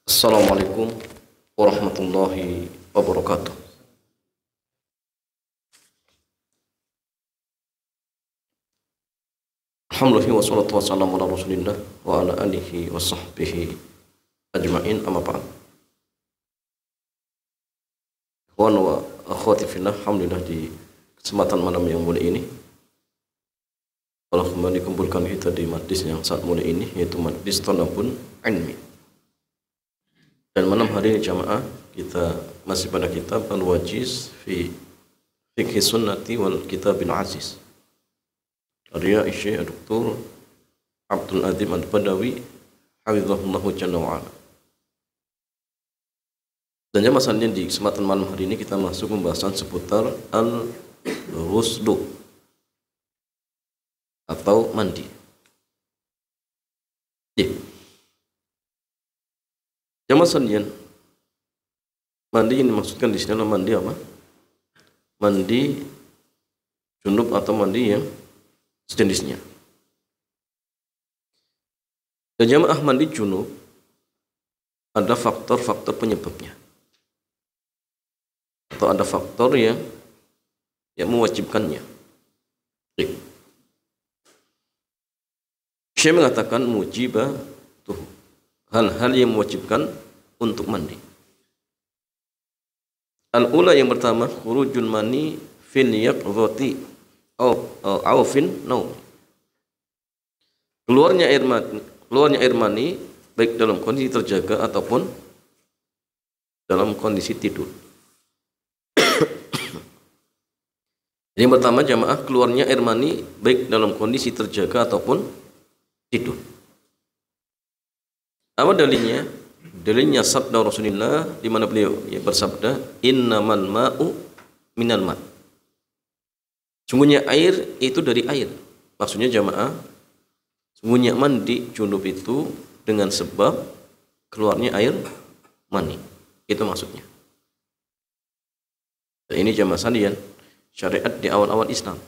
Assalamualaikum warahmatullahi wabarakatuh. Alhamdulillah wassalatu wassalamu ala rasulillah wa ala alihi wa sahbihi ajma'in, amma ba'd. Ikhwan wa akhwati fillah, alhamdulillah di kesempatan malam yang mulia ini Allah kembali kumpulkan kita di majlis yang sangat mulia ini, yaitu majlis talabun ilmi. Dan malam hari ini jamaah kita masih pada kitab Al-Wajiz fi Fiqh Sunnati wal Kitabil Aziz karya Syekh Dr. Abdul Azim Al-Badawi hafizahullahu jalla wa ala. Dan jamaah sekalian, di kesempatan malam hari ini kita masuk pembahasan seputar al-ghuslu atau mandi. Jamaah sekalian, mandi yang dimaksudkan di sini adalah mandi apa? Mandi junub atau mandi yang sejenisnya. Dan jamaah, mandi junub ada faktor-faktor penyebabnya, atau ada faktor yang mewajibkannya. Syekh mengatakan mujibah tuh, hal-hal yang mewajibkan untuk mandi. Al-ula, yang pertama, khurujul mani fil yaqdhati aw fin naum. Keluarnya air mani baik dalam kondisi terjaga ataupun dalam kondisi tidur. Yang pertama jamaah, keluarnya air mani baik dalam kondisi terjaga ataupun tidur. Apa dalilnya? Dalilnya sabda Rasulullah di mana beliau bersabda, innamal ma'u minal ma'. Sungguhnya air itu dari air. Maksudnya jamaah, sungguhnya mandi junub itu dengan sebab keluarnya air mani. Itu maksudnya. Dan ini jamaah sekalian, syariat di awal-awal Islam.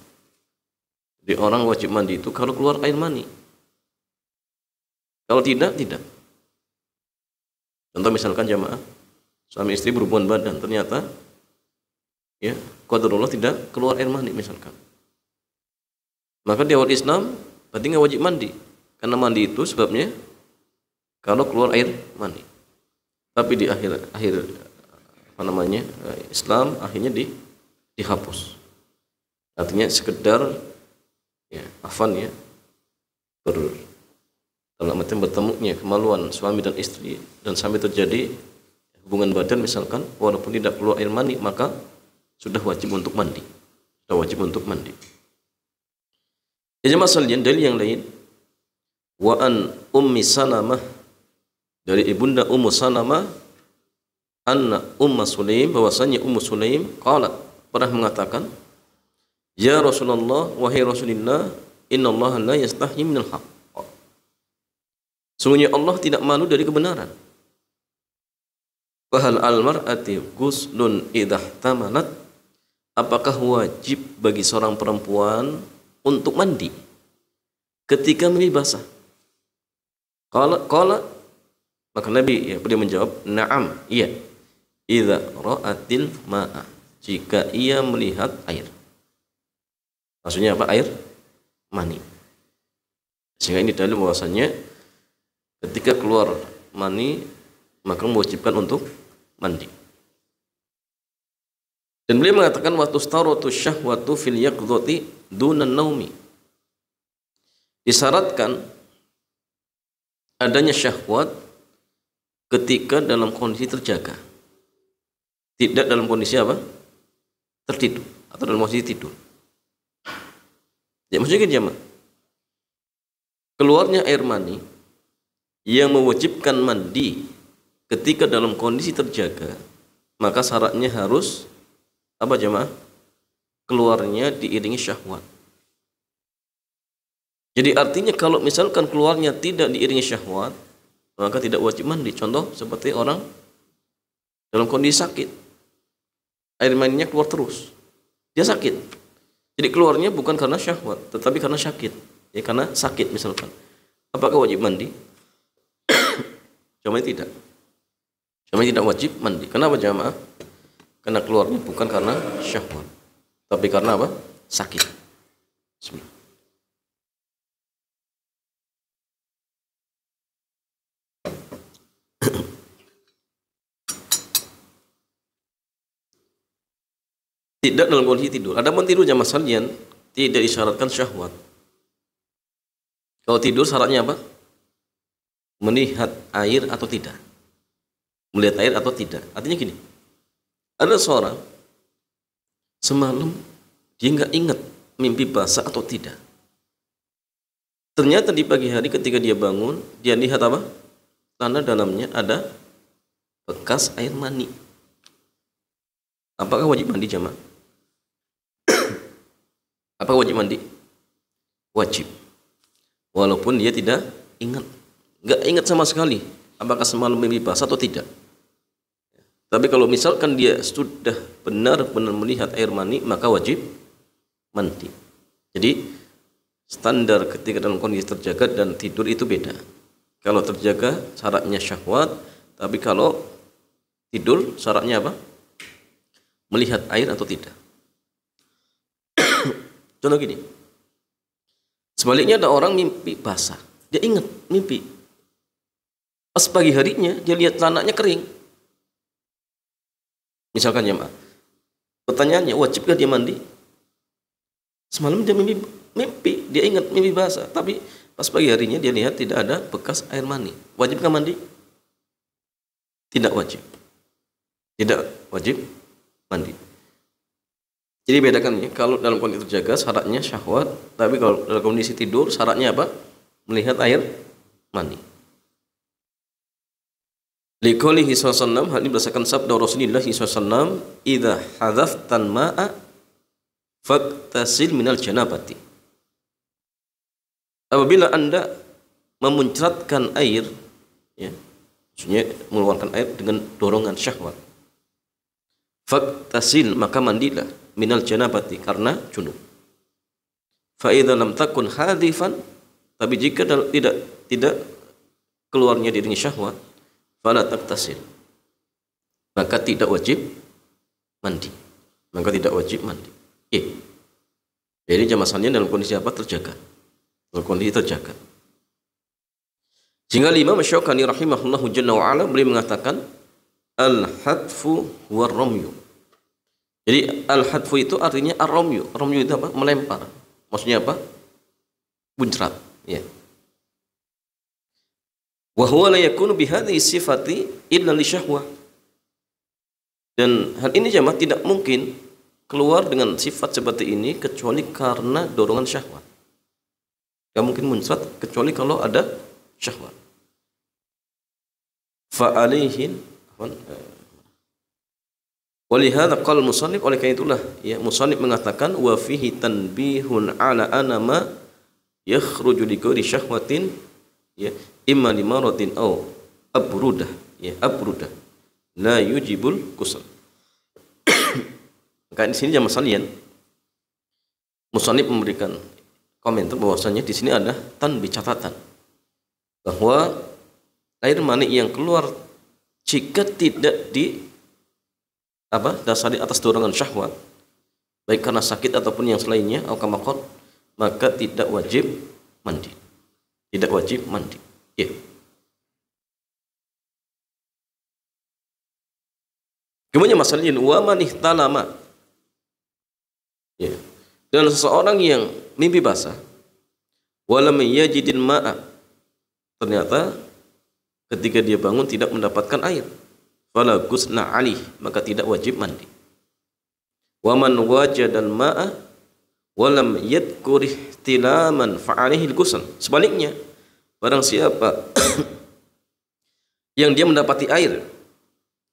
Jadi orang wajib mandi itu kalau keluar air mani. Kalau tidak, tidak. Contoh misalkan jamaah, suami istri berhubungan badan, ternyata qadarullah tidak keluar air mani misalkan. Maka di awal Islam berarti nggak wajib mandi, karena mandi itu sebabnya kalau keluar air mani. Tapi di akhir Islam akhirnya dihapus. Artinya sekedar dalam arti bertemunya kemaluan suami dan istri dan sampai terjadi hubungan badan misalkan, walaupun tidak keluar air mani, maka sudah wajib untuk mandi. Jemaah sekalian, dalil yang lain, wa an ummi Salamah, dari ibunda Ummu Salamah, anna Ummu Sulaim, bahwasanya Ummu Sulaim qalat, pernah mengatakan, ya Rasulullah, wahai Rasulullah, innallaha la yastahyi minal haqq. Sungguhnya Allah tidak malu dari kebenaran. Fahal al-mar'ati ghuslun idhah tamalat. Apakah wajib bagi seorang perempuan untuk mandi ketika mani basah? Qala, maka Nabi beliau menjawab, na'am, iya. Idza ra'atil ma'a, jika ia melihat air. Maksudnya apa? Air mani. Sehingga ini dalil bahwasanya ketika keluar mani maka mewajibkan untuk mandi. Dan beliau mengatakan wa tustaratu syahwatu fil yaqdhati dunan naumi. Disyaratkan adanya syahwat ketika dalam kondisi terjaga, tidak dalam kondisi apa? Tertidur atau dalam kondisi tidur. Ya, maksudnya jamaah, keluarnya air mani yang mewajibkan mandi ketika dalam kondisi terjaga, maka syaratnya harus apa jemaah? Keluarnya diiringi syahwat. Jadi artinya kalau misalkan keluarnya tidak diiringi syahwat, maka tidak wajib mandi. Contoh seperti orang dalam kondisi sakit, air maninya keluar terus, dia sakit. Jadi keluarnya bukan karena syahwat, tetapi karena sakit. Karena sakit misalkan. Apakah wajib mandi? Jawabannya tidak. Suami tidak wajib mandi. Kenapa jamaah? Karena keluarnya bukan karena syahwat, tapi karena apa? Sakit. Bismillah. Tidak dalam kondisi tidur. Adapun tidur jamaah sekalian tidak disyaratkan syahwat. Kalau tidur syaratnya apa? Melihat air atau tidak. Melihat air atau tidak. Artinya gini. Ada seorang semalam dia nggak ingat mimpi basah atau tidak. Ternyata di pagi hari ketika dia bangun, dia lihat apa? Tanah dalamnya ada bekas air mani. Apakah wajib mandi jamaah? Apa wajib mandi? Wajib. Walaupun dia tidak ingat, nggak ingat sama sekali apakah semalam mimpi basah atau tidak. Tapi kalau misalkan dia sudah benar-benar melihat air mani, maka wajib mandi. Jadi standar ketika dalam kondisi terjaga dan tidur itu beda. Kalau terjaga syaratnya syahwat, tapi kalau tidur syaratnya apa? Melihat air atau tidak. Contoh gini. Sebaliknya ada orang mimpi basah. Dia ingat mimpi. Pas pagi harinya dia lihat tanahnya kering. Misalkan jemaah. Pertanyaannya, wajibkah dia mandi? Semalam dia mimpi, dia ingat mimpi basah, tapi pas pagi harinya dia lihat tidak ada bekas air mani. Wajibkah mandi? Tidak wajib. Tidak wajib mandi. Jadi bedakan ya, kalau dalam kondisi terjaga syaratnya syahwat, tapi kalau dalam kondisi tidur syaratnya apa? Melihat air mani. Liqaulihi sallallahu hal ini berdasarkan sabda Rasulullah sallallahu idza hadzaftan ma'a faktasil minal janabati. Apabila Anda memuncratkan air, ya, maksudnya mengeluarkan air dengan dorongan syahwat, faktasil maka mandilah minal janabati karena junub. Fa idza lam takun hadifan, tapi jika tidak keluarnya dirinya syahwat, fala taktasil, maka tidak wajib mandi. Maka tidak wajib mandi. Jadi jamaah sekalian dalam kondisi apa? Terjaga. Dalam kondisi terjaga. Sehingga Imam Syaukani rahimahullahu jalla wa ala beliau mengatakan al-hadfu war ramyu. Jadi al-hadfu itu artinya ar-ramyu. Ramyu itu apa? Melempar. Maksudnya apa? Muncrat, ya. Wa huwa la yakunu bihadhihi sifati illa li syahwah. Dan hal ini jemaah tidak mungkin keluar dengan sifat seperti ini kecuali karena dorongan syahwat. Tidak mungkin muncrat kecuali kalau ada syahwat. Fa alaihin walihada qala musannif, oleh karena itulah ya musannif mengatakan wa fihi tanbihun ala anama yakhruju li ghairi syahwatin, ya, imma limaratin aw abrudah, ya, abrudah la yujibul ghusl. Maka di sini jamaah sekalian musannif memberikan komentar bahwasanya di sini ada tanbih, catatan bahwa air mani yang keluar jika tidak dasari atas dorongan syahwat, baik karena sakit ataupun yang selainnya atau kamakot, maka tidak wajib mandi. Tidak wajib mandi. Ya. Kemudian masalahnya wa man ihtalama. Ya. Dan seseorang yang mimpi basah walam yajidil ma'a, ternyata ketika dia bangun tidak mendapatkan air, fala ghusla alih, maka tidak wajib mandi. Wa man wajadal ma'a walam yadhkur ihtilaman fa alaihi al-ghusl. Sebaliknya, barang siapa yang dia mendapati air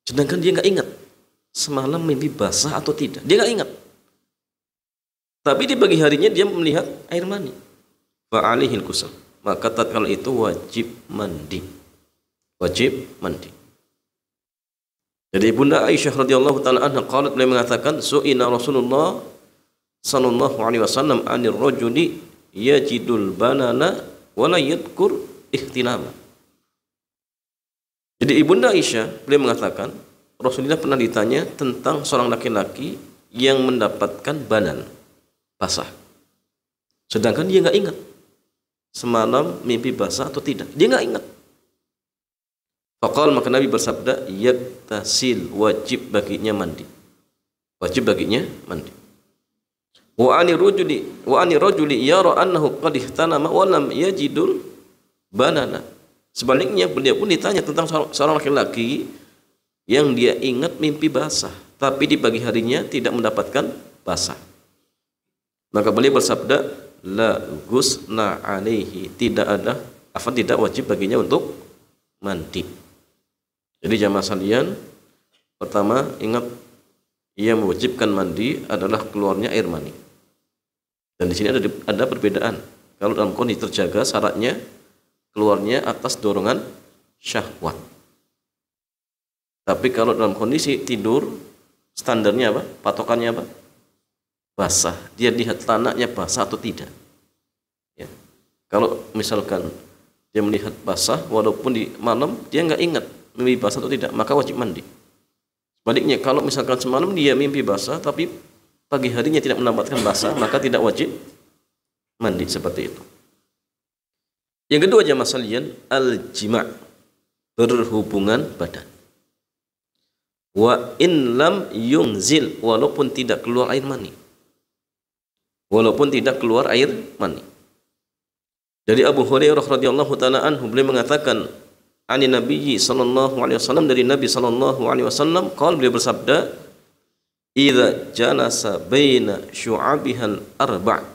sedangkan dia enggak ingat semalam mimpi basah atau tidak, dia enggak ingat, tapi di pagi harinya dia melihat air mani, fa alaihi al-ghusl, maka tatkala itu wajib mandi. Wajib mandi. Jadi Bunda Aisyah radhiyallahu taala anha qalat, beliau mengatakan su'ina Rasulullah sallallahu alaihi wasallam 'anil rajuli yajidul banana wa la yadhkur ihtilama. Jadi Ibunda Aisyah beliau mengatakan Rasulullah pernah ditanya tentang seorang laki-laki yang mendapatkan banan basah, sedangkan dia nggak ingat semalam mimpi basah atau tidak, dia nggak ingat. Faqal, maka Nabi bersabda, yaktasil, wajib baginya mandi, wajib baginya mandi. Wa ani rajuli yara annahu qad ihtanama wa lam yajidul banana. Sebaliknya beliau pun ditanya tentang seorang laki-laki yang dia ingat mimpi basah, tapi di pagi harinya tidak mendapatkan basah. Maka beliau bersabda, la ghusna alaihi, tidak wajib baginya untuk mandi. Jadi jamaah sekalian, pertama ingat yang mewajibkan mandi adalah keluarnya air mani. Dan di sini ada perbedaan. Kalau dalam kondisi terjaga, syaratnya keluarnya atas dorongan syahwat. Tapi kalau dalam kondisi tidur, standarnya apa? Patokannya apa? Basah. Dia lihat tanahnya basah atau tidak. Ya. Kalau misalkan dia melihat basah, walaupun di malam dia nggak ingat mimpi basah atau tidak, maka wajib mandi. Sebaliknya, kalau misalkan semalam dia mimpi basah, tapi pagi harinya tidak mendapatkan basah, maka tidak wajib mandi, seperti itu. Yang kedua jamaah sekalian, al-jima', berhubungan badan. Wa in lam yunzil, walaupun tidak keluar air mani. Walaupun tidak keluar air mani. Dari Abu Hurairah radhiyallahu taala anhu, beliau mengatakan, ani Nabi sallallahu alaihi wasallam, dari Nabi sallallahu alaihi wasallam, qala, beliau bersabda, idza jalasa baina syu'abihal arba'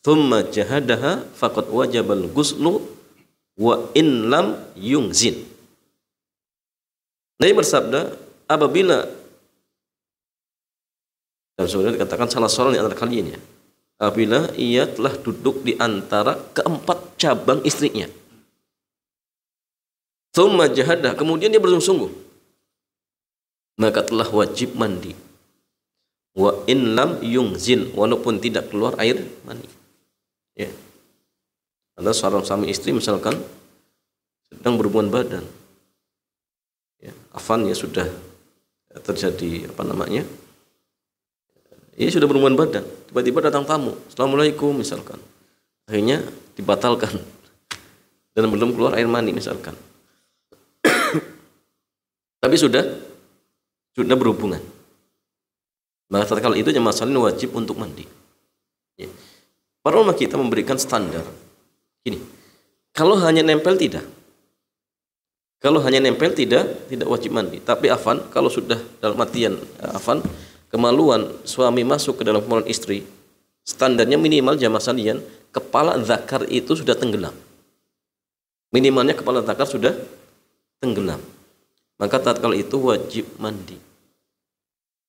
thumma jahadaha faqad wajabal ghuslu wa in lam yunzil. Nabi bersabda, apabila, dan sebenarnya dikatakan salah seorang di antara kalian, ya, apabila ia telah duduk di antara keempat cabang istrinya, thumma jahadah, kemudian dia bersungguh-sungguh, maka telah wajib mandi. Wa in lam yunzil, walaupun tidak keluar air mani. Ya. Ada seorang suami istri misalkan sedang berhubungan badan, ya, afannya sudah terjadi ini sudah berhubungan badan, tiba-tiba datang tamu, assalamualaikum misalkan, akhirnya dibatalkan dan belum keluar air mani misalkan, tapi sudah berhubungan, maka tatkala itu jamaah sekalian wajib untuk mandi. Ya. Para ulama kita memberikan standar ini, kalau hanya nempel tidak wajib mandi. Tapi afan, kalau sudah dalam artian kemaluan suami masuk ke dalam kemaluan istri, standarnya minimal jamaah sekalian, kepala zakar itu sudah tenggelam. Minimalnya kepala zakar sudah tenggelam. Maka tatkala itu wajib mandi.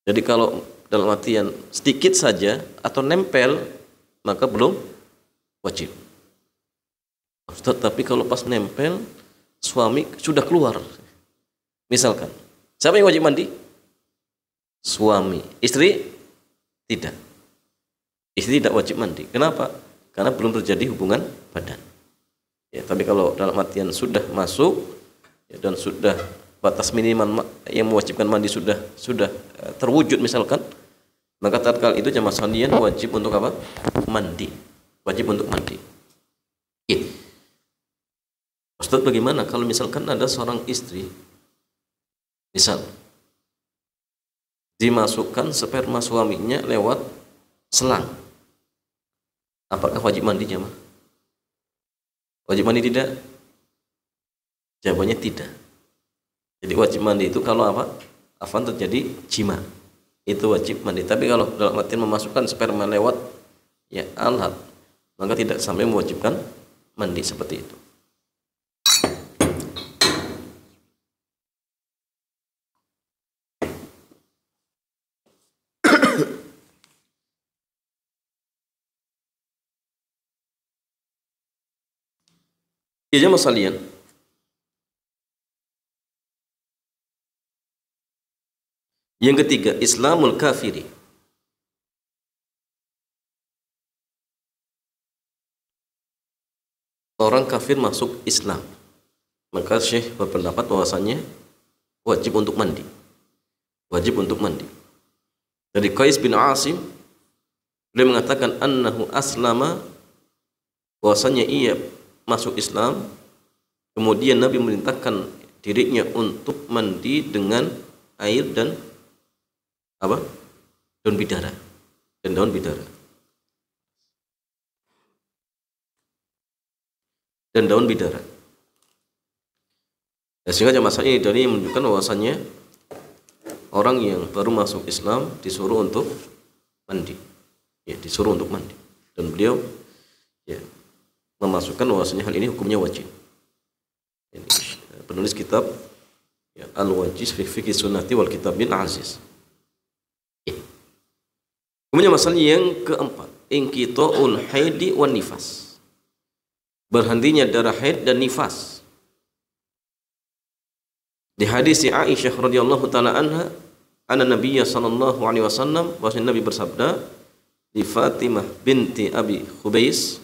Jadi kalau dalam artian sedikit saja atau nempel, maka belum wajib. Ustaz, tapi kalau pas nempel suami sudah keluar, misalkan, siapa yang wajib mandi? Suami. Istri tidak. Istri tidak wajib mandi. Kenapa? Karena belum terjadi hubungan badan. Ya, tapi kalau dalam artian sudah masuk, ya, dan sudah batas minimal yang mewajibkan mandi sudah terwujud misalkan, maka tatkala itu jamaah sekalian wajib untuk apa? Mandi. Wajib untuk mandi. Ya. Ustaz, bagaimana kalau misalkan ada seorang istri, misal dimasukkan sperma suaminya lewat selang, apakah wajib mandi jamaah? Wajib mandi tidak? Jawabannya tidak. Jadi wajib mandi itu kalau apa? Afan terjadi jima, itu wajib mandi. Tapi kalau dalam artian memasukkan sperma lewat ya alat, maka tidak sampai mewajibkan mandi seperti itu. Ya jamaah sekalian, yang ketiga, Islamul kafiri. Orang kafir masuk Islam. maka Syekh berpendapat bahwasanya wajib untuk mandi. Wajib untuk mandi. Dari Qais bin Asim, beliau mengatakan annahu aslama, bahwasanya ia masuk Islam, kemudian Nabi memerintahkan dirinya untuk mandi dengan air dan apa? Daun bidara. Dan daun bidara. Dan daun bidara. Ya, sehingga masalah ini dari menunjukkan bahwasanya orang yang baru masuk Islam disuruh untuk mandi. Ya, disuruh untuk mandi. Dan beliau ya memasukkan bahwasanya hal ini hukumnya wajib. Ini penulis kitab ya, Al-Wajiz fi Fiqh Sunnati wal Kitabil Aziz. Kemudian masalah yang keempat, inqita'ul haidi wan nifas. Berhentinya darah haid dan nifas. Di hadis Aisyah radhiyallahu taala anha, anna Nabiy sallallahu alaihi wasallam, bahwasanya Nabi bersabda di Fatimah binti Abi Khubais,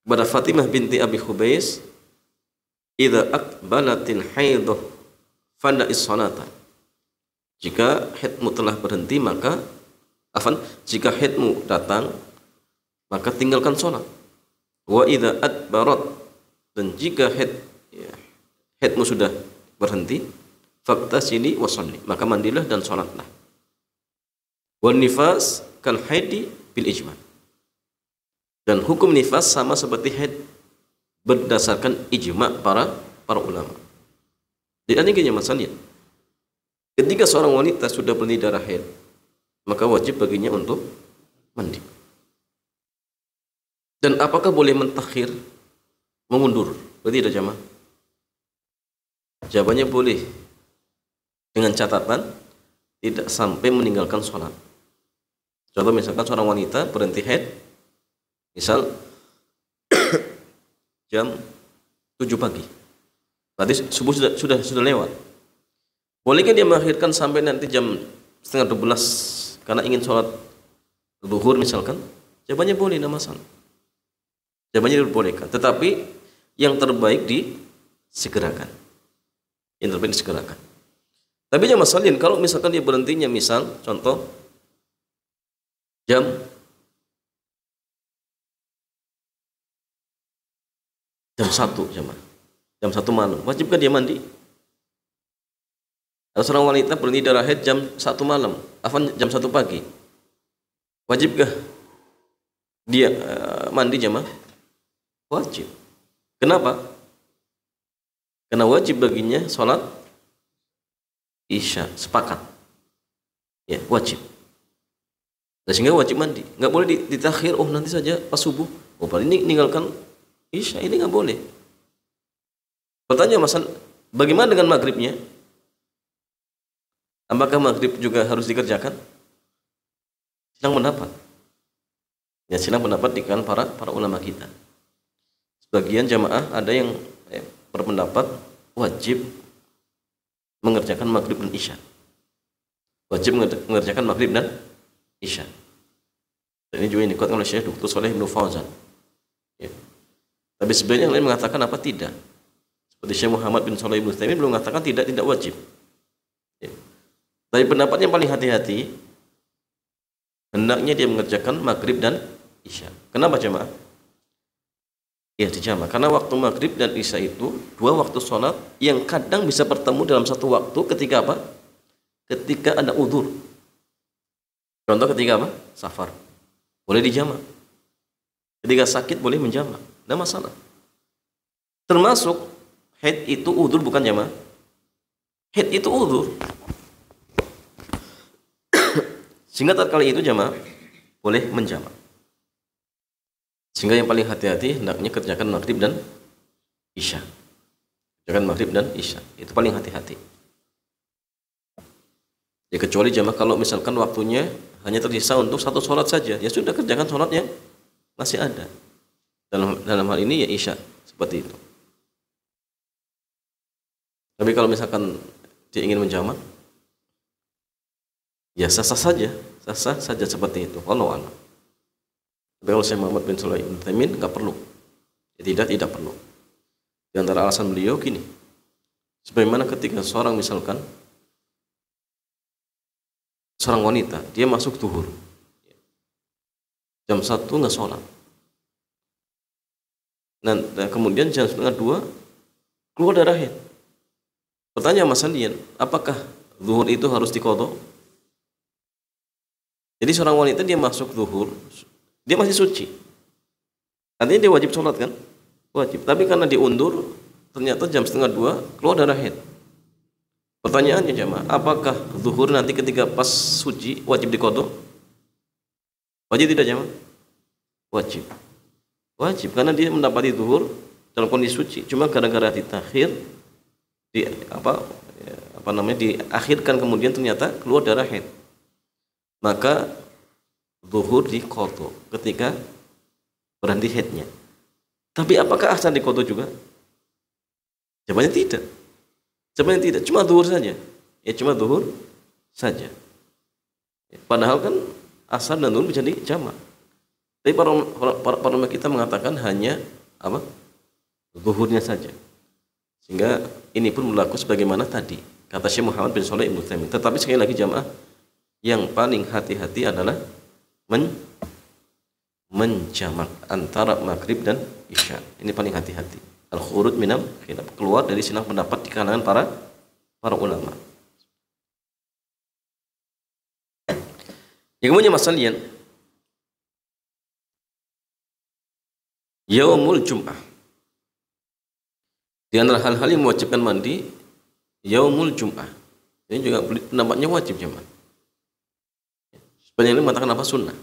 kepada Fatimah binti Abi Khubais, idza aqbalatil haidah fanda'is salata. Jika haidmu telah berhenti maka jika haidmu datang maka tinggalkan sholat. Wa idza adbarat, dan jika haidmu sudah berhenti, faktasili wa sholli, maka mandilah dan sholatlah. Wan nifas kal haidi bil ijma', dan hukum nifas sama seperti haid berdasarkan ijma' para ulama. Jadi gini masalahnya, ketika seorang wanita sudah berhenti darah haid, maka wajib baginya untuk mandi. Dan apakah boleh mentakhir, mengundur? Berarti ada jamaah. Jawabannya boleh, dengan catatan tidak sampai meninggalkan sholat. Contoh misalkan seorang wanita berhenti haid, misal jam 7 pagi, berarti subuh sudah lewat. Bolehkah dia mengakhirkan sampai nanti jam setengah 12 karena ingin sholat zuhur misalkan? Jawabannya boleh, tidak masalah. Jawabannya diperbolehkan, tetapi yang terbaik disegerakan. Yang terbaik disegerakan. Tapi jangan masalahnya kalau misalkan dia berhentinya, misal contoh jam 1 jam 1 malam, wajibkah dia mandi? Ada seorang wanita berhenti darah haid jam 1 malam, jam 1 pagi, wajibkah dia mandi jamaah? Wajib. Kenapa? Karena wajib baginya sholat isya, sepakat. Ya, wajib. Dan sehingga wajib mandi. Nggak boleh ditakhir, oh nanti saja pas subuh. Oh, paling ini meninggalkan isya, ini nggak boleh. Pertanyaan masalah, bagaimana dengan maghribnya? Apakah maghrib juga harus dikerjakan? Silang pendapat. Ya, silang pendapat di kalangan para ulama kita. Sebagian jamaah ada yang berpendapat wajib mengerjakan maghrib dan isya. Wajib mengerjakan maghrib dan isya. Dan ini juga yang dikuatkan oleh Syekh Dr. Shalih bin Fauzan. Ya. Tapi sebenarnya yang lain mengatakan apa? Tidak. Seperti Syekh Muhammad bin Shalih bin Utsaimin belum mengatakan tidak wajib. Ya. Tapi pendapat yang paling hati-hati, hendaknya dia mengerjakan maghrib dan isya. Kenapa jemaah? Ya dijamak, karena waktu maghrib dan isya itu dua waktu sholat yang kadang bisa bertemu dalam satu waktu ketika apa? Ketika ada udzur. Contoh ketika apa? Safar. Boleh dijamak. Ketika sakit boleh menjamak. Tidak masalah. Termasuk haid itu udzur bukan jamaah. Haid itu udzur. Sehingga tatkala itu jamaah boleh menjamak. Sehingga yang paling hati-hati hendaknya kerjakan maghrib dan isya. Kerjakan maghrib dan isya. Itu paling hati-hati. Ya kecuali jamaah kalau misalkan waktunya hanya tersisa untuk satu sholat saja, ya sudah kerjakan sholat yang masih ada. Dalam hal ini ya isya seperti itu. Tapi kalau misalkan dia ingin menjamak, ya sah-sah saja seperti itu. Wallahu a'lam. Tapi kalau Syekh Muhammad bin Shalih bin Utsaimin nggak perlu. Ya, tidak perlu. Di antara alasan beliau gini, sebagaimana ketika seorang misalkan seorang wanita, dia masuk zuhur jam 1 nggak sholat, dan kemudian jam setengah 2 keluar darah haid. Pertanyaan Mas Andian, apakah zuhur itu harus diqadha? Jadi seorang wanita dia masuk zuhur, dia masih suci, artinya dia wajib sholat kan? Wajib. Tapi karena diundur, ternyata jam setengah 2 keluar darah haid. Pertanyaannya jemaah, apakah zuhur nanti ketika pas suci wajib diqadha? Wajib tidak jemaah? Wajib. Wajib karena dia mendapati zuhur dalam kondisi suci. Cuma gara-gara ditakhir, diakhirkan kemudian ternyata keluar darah haid, maka zuhur diqadha ketika berhenti haidnya. Tapi apakah asar diqadha juga? Jawabannya tidak. Jawabannya tidak, cuma zuhur saja. Ya cuma zuhur saja. Padahal kan asar dan zuhur bisa dijamak. Tapi para ulama kita mengatakan hanya apa? Zuhurnya saja. Sehingga ini pun berlaku sebagaimana tadi kata Syekh Muhammad bin Shalih Ibnu Utsaimin. Tetapi sekali lagi jamaah, yang paling hati-hati adalah menjamak antara maghrib dan isya. Ini paling hati-hati. Al-khuruj minam khilaf, keluar dari silang pendapat di kalangan para ulama. Yang kemudian masalian yaumul jum'ah. Di antara hal-hal yang mewajibkan mandi yaumul jum'ah. Ini juga pendapatnya wajib jemaah. Sebenarnya ini mengatakan apa? Sunnah.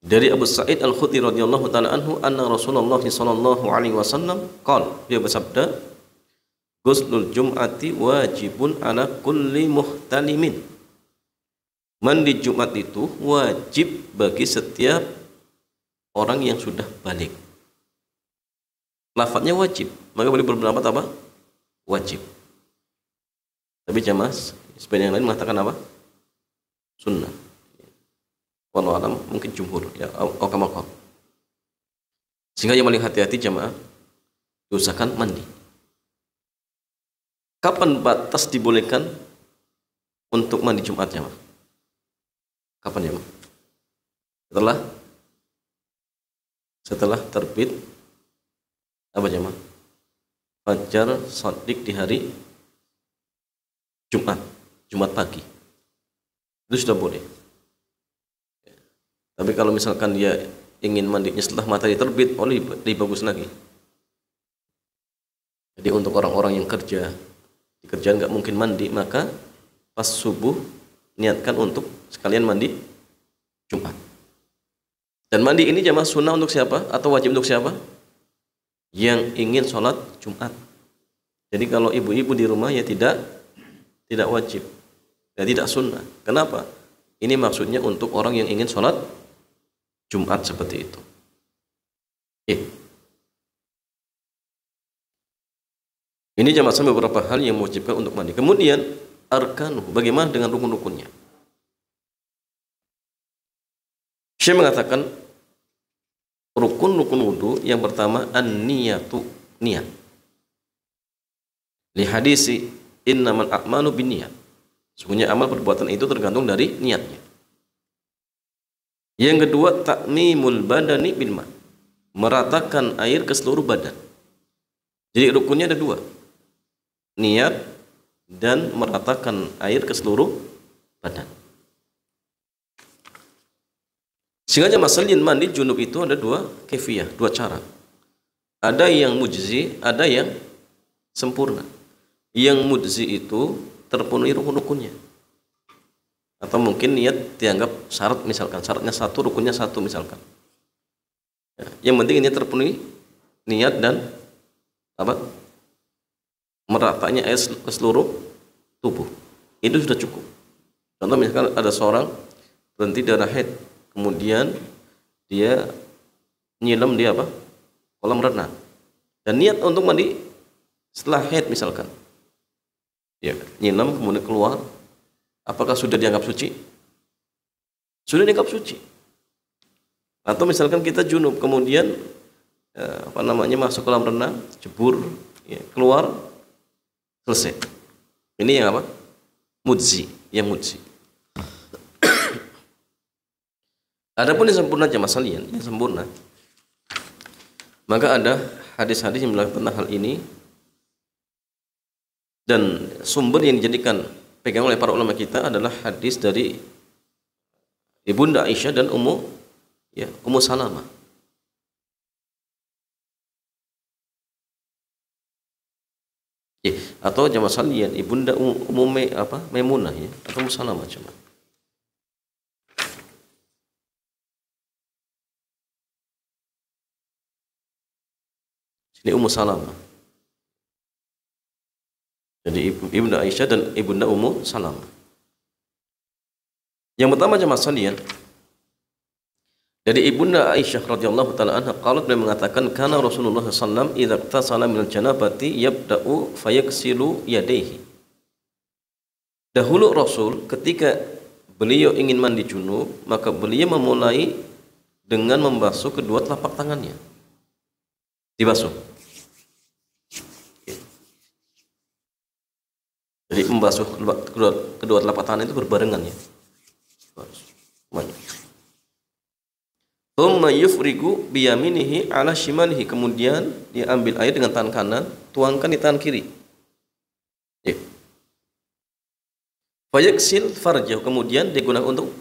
Dari Abu Sa'id Al-Khudri radhiyallahu taala anhu, anna Rasulullah sallallahu alaihi wasallam qala, dia bersabda, ghuslul jum'ati wajibun ala kulli muhtalimin. Mandi Jumat itu wajib bagi setiap orang yang sudah balik. Lafadznya wajib, maka boleh berpendapat apa? Wajib. Tapi jamaah sebagian yang lain mengatakan apa? Sunnah. Wallahu alam, mungkin jumhur ya, kamal. Sehingga yang paling hati-hati jamaah, diusahakan mandi. Kapan batas dibolehkan untuk mandi Jumat jamaah? Kapan jamaah? Setelah terbit apa jamaah? Fajar shadiq di hari Jumat pagi. Itu sudah boleh. Tapi kalau misalkan dia ingin mandinya setelah matahari terbit, lebih bagus lagi. Jadi untuk orang-orang yang di kerjaan nggak mungkin mandi, maka pas subuh niatkan untuk sekalian mandi Jumat. Dan mandi ini jamaah sunnah untuk siapa? Atau wajib untuk siapa? Yang ingin sholat Jumat. Jadi kalau ibu-ibu di rumah ya tidak wajib, ya tidak sunnah. Kenapa? Ini maksudnya untuk orang yang ingin sholat Jumat seperti itu. Ini jamaah beberapa hal yang mewajibkan untuk mandi. Kemudian arkanu, bagaimana dengan rukun-rukunnya? Syekh mengatakan rukun-rukun wudu yang pertama an-niyatu, niat. Li hadisi innamal a'malu binniyat. Sesungguhnya amal perbuatan itu tergantung dari niatnya. Yang kedua ta'mimul badani bil ma, meratakan air ke seluruh badan. Jadi rukunnya ada dua, niat dan meratakan air ke seluruh badan. Sehingga masalah mandi junub itu ada dua kefiyah, dua cara. Ada yang mujzi, ada yang sempurna. Yang mujzi itu terpenuhi rukun-rukunnya. Atau mungkin niat dianggap syarat, misalkan syaratnya satu, rukunnya satu misalkan. Yang penting ini terpenuhi niat dan apa? Meratanya air ke seluruh tubuh. Itu sudah cukup. Contoh misalkan ada seorang berhenti darah haid, kemudian dia nyilam di apa? Kolam renang. Dan niat untuk mandi setelah haid misalkan. Ya, nyilam kemudian keluar. Apakah sudah dianggap suci? Sudah dianggap suci. Atau misalkan kita junub, kemudian masuk kolam renang, jebur, ya, keluar, selesai. Ini yang apa? Mujzi, yang mujzi. Adapun yang sempurna jamaah sekalian, yang sempurna, maka ada hadis-hadis yang melakukan tentang hal ini, dan sumber yang dijadikan pegangan oleh para ulama kita adalah hadis dari Ibunda Aisyah dan Ummu Salamah. Atau jamaah sekalian Ibunda Maimunah, ya, atau Ummu Salamah cuma. Ini Ummu Salamah. Jadi Ibunda Aisyah dan Ibunda Ummu Salamah. Yang pertama jemaah sekalian, dari Ibunda Aisyah radhiyallahu taala anha qalat, beliau mengatakan kana Rasulullah sallallahu alaihi wasallam idza iktasala minal janabati yabda'u fayaghsilu yadayhi. Dahulu Rasul ketika beliau ingin mandi junub, maka beliau memulai dengan membasuh kedua telapak tangannya. Dibasuh. Jadi membasuh kedua telapak tangan itu berbarengan, ya. Thumma yufrigu biyaminihi ala shimalihi, kemudian dia ambil air dengan tangan kanan, tuangkan di tangan kiri. Ya. Fayaksil farjah, kemudian digunakan untuk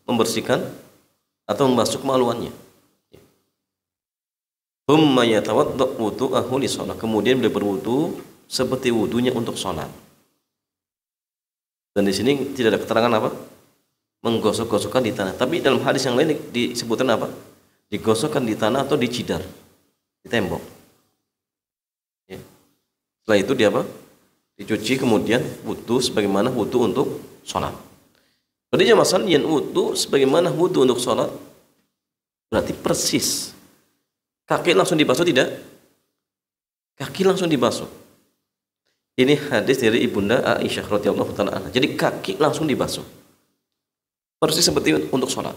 membersihkan atau membasuh kemaluannya. Ya. Thumma yatawadda wudu'ahu li shalah, kemudian beliau berwudu seperti wudunya untuk sholat. Dan di sini tidak ada keterangan apa? Menggosok-gosokkan di tanah. Tapi dalam hadis yang lain disebutkan apa? Digosokkan di tanah atau di jidar, di tembok. Ya. Setelah itu dia apa? Dicuci, kemudian wudu sebagaimana wudu untuk sholat. Berarti jamaah sekalian, wudu sebagaimana wudu untuk sholat berarti persis. Kaki langsung dibasuh tidak? Kaki langsung dibasuh. Ini hadis dari Ibunda Aisyah radhiyallahu taala anha. Jadi kaki langsung dibasuh. Persis seperti untuk sholat.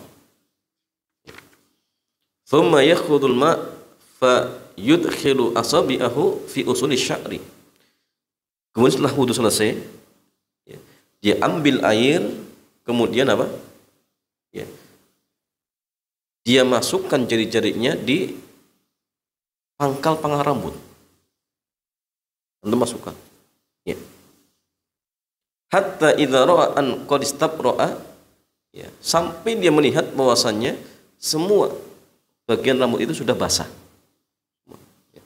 Thumma yakhudul ma' fa yudkhilu asabi'ahu fi usuli sya'ri. Kemudian setelah wudu selesai, ya, dia ambil air, kemudian apa? Ya, dia masukkan jari-jarinya di pangkal rambut. Untuk masukkan. Ya. Hatta idza ra'a an qad istabra'a, ya, sampai dia melihat bahwasannya semua bagian rambut itu sudah basah. Ya.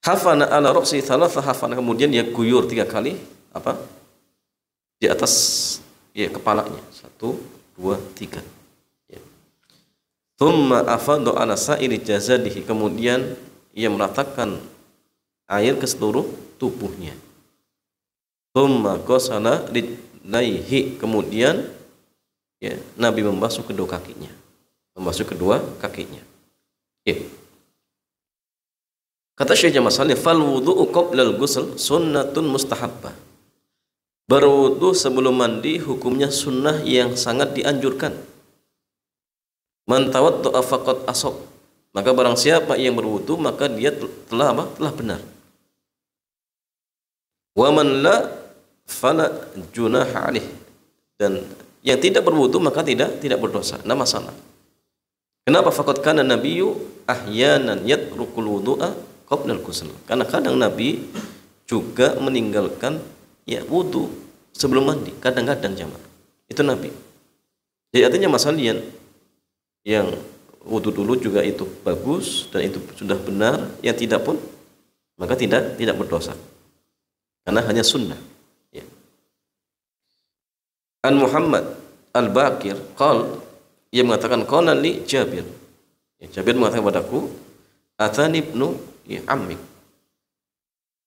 Hafana ala ra'si thalatha hafana, kemudian dia guyur 3 kali apa? Di atas, ya, kepalanya. 1, 2, 3. Ya. Thumma afadha ala sa'iri jazadihi, kemudian ia meratakan air ke seluruh tubuhnya. Thumma ghasala rijlaihi, kemudian, ya, Nabi membasuh kedua kakinya. Ya. Kata Syekh Jamal Salih, fal wudu'u qabla al-ghusl sunnatun mustahabbah. Berwudu sebelum mandi hukumnya sunnah yang sangat dianjurkan. Man tawadda'a faqad asab, maka barang siapa yang berwudu maka dia telah apa? Telah benar. Wa man la fala junaha alaih, dan yang tidak berwudu maka tidak berdosa, tidak masalah. Kenapa? Faqad kana nabiyyu ahyanan yatrukul wudu'a qabla al-ghusl. Karena kadang Nabi juga meninggalkan, ya, wudu sebelum mandi, kadang-kadang jamaah. Itu Nabi. Jadi artinya masalah yang wudu dulu juga itu bagus dan itu sudah benar, yang tidak pun maka tidak berdosa karena hanya sunnah, ya. An Muhammad Al-Baqir ia mengatakan qala li Jabir, ya, Jabir mengatakan padaku, atani ibnu, ya, ammik,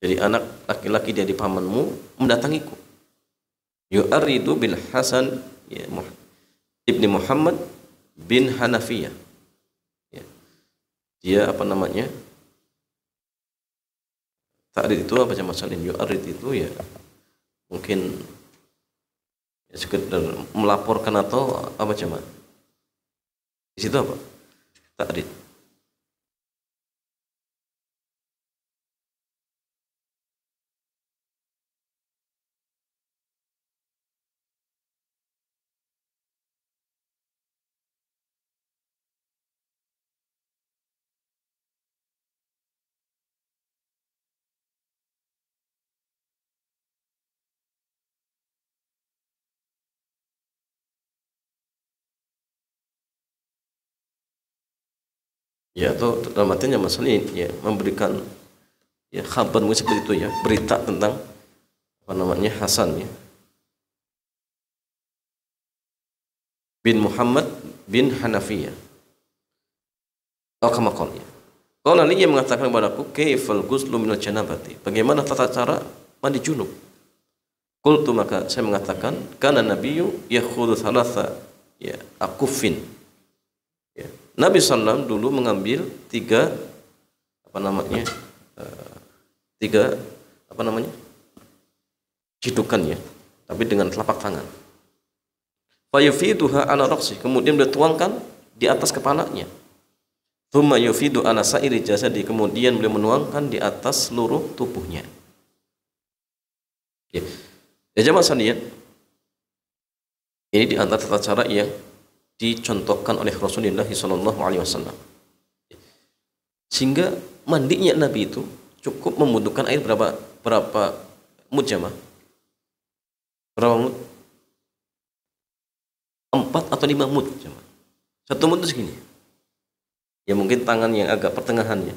jadi anak laki-laki dari pamanmu mendatangiku, yu'aridu bil Hasan, ya, ibni Muhammad bin Hanafiyah. Dia apa namanya? Ta'rid itu apa jamaah sekalian? Yu'arid itu, ya, mungkin, ya, sekedar melaporkan atau apa jamaah? Di situ apa? Ta'rid. Ya, atau dalam artinya masalah ini ya memberikan ya kabar seperti itu ya, berita tentang apa namanya Hasan ya bin Muhammad bin Hanafiyah. Oh, kama qala. Qala li, yang mengatakan kepadaku, kaifal ghuslu minal janabati? Bagaimana tata cara mandi junub? Qultu, maka saya mengatakan, kana nabiyyu yakhudhu thalatha ya akufin. Ya. Nabi SAW dulu mengambil tiga cidukan ya, tapi dengan telapak tangan. Fayufiduha ala raqsi, kemudian dia tuangkan di atas kepalanya. Thumma yufidu ala sa'iri jasadi, kemudian beliau menuangkan di atas seluruh tubuhnya. Ya, jamaah sekalian, ini di antara tata cara yang dicontohkan oleh Rasulullah SAW. Sehingga mandinya Nabi itu cukup membutuhkan air berapa mud jamaah? Berapa mud? 4 atau 5 mud jamaah. 1 mud itu segini. Ya mungkin tangan yang agak pertengahannya.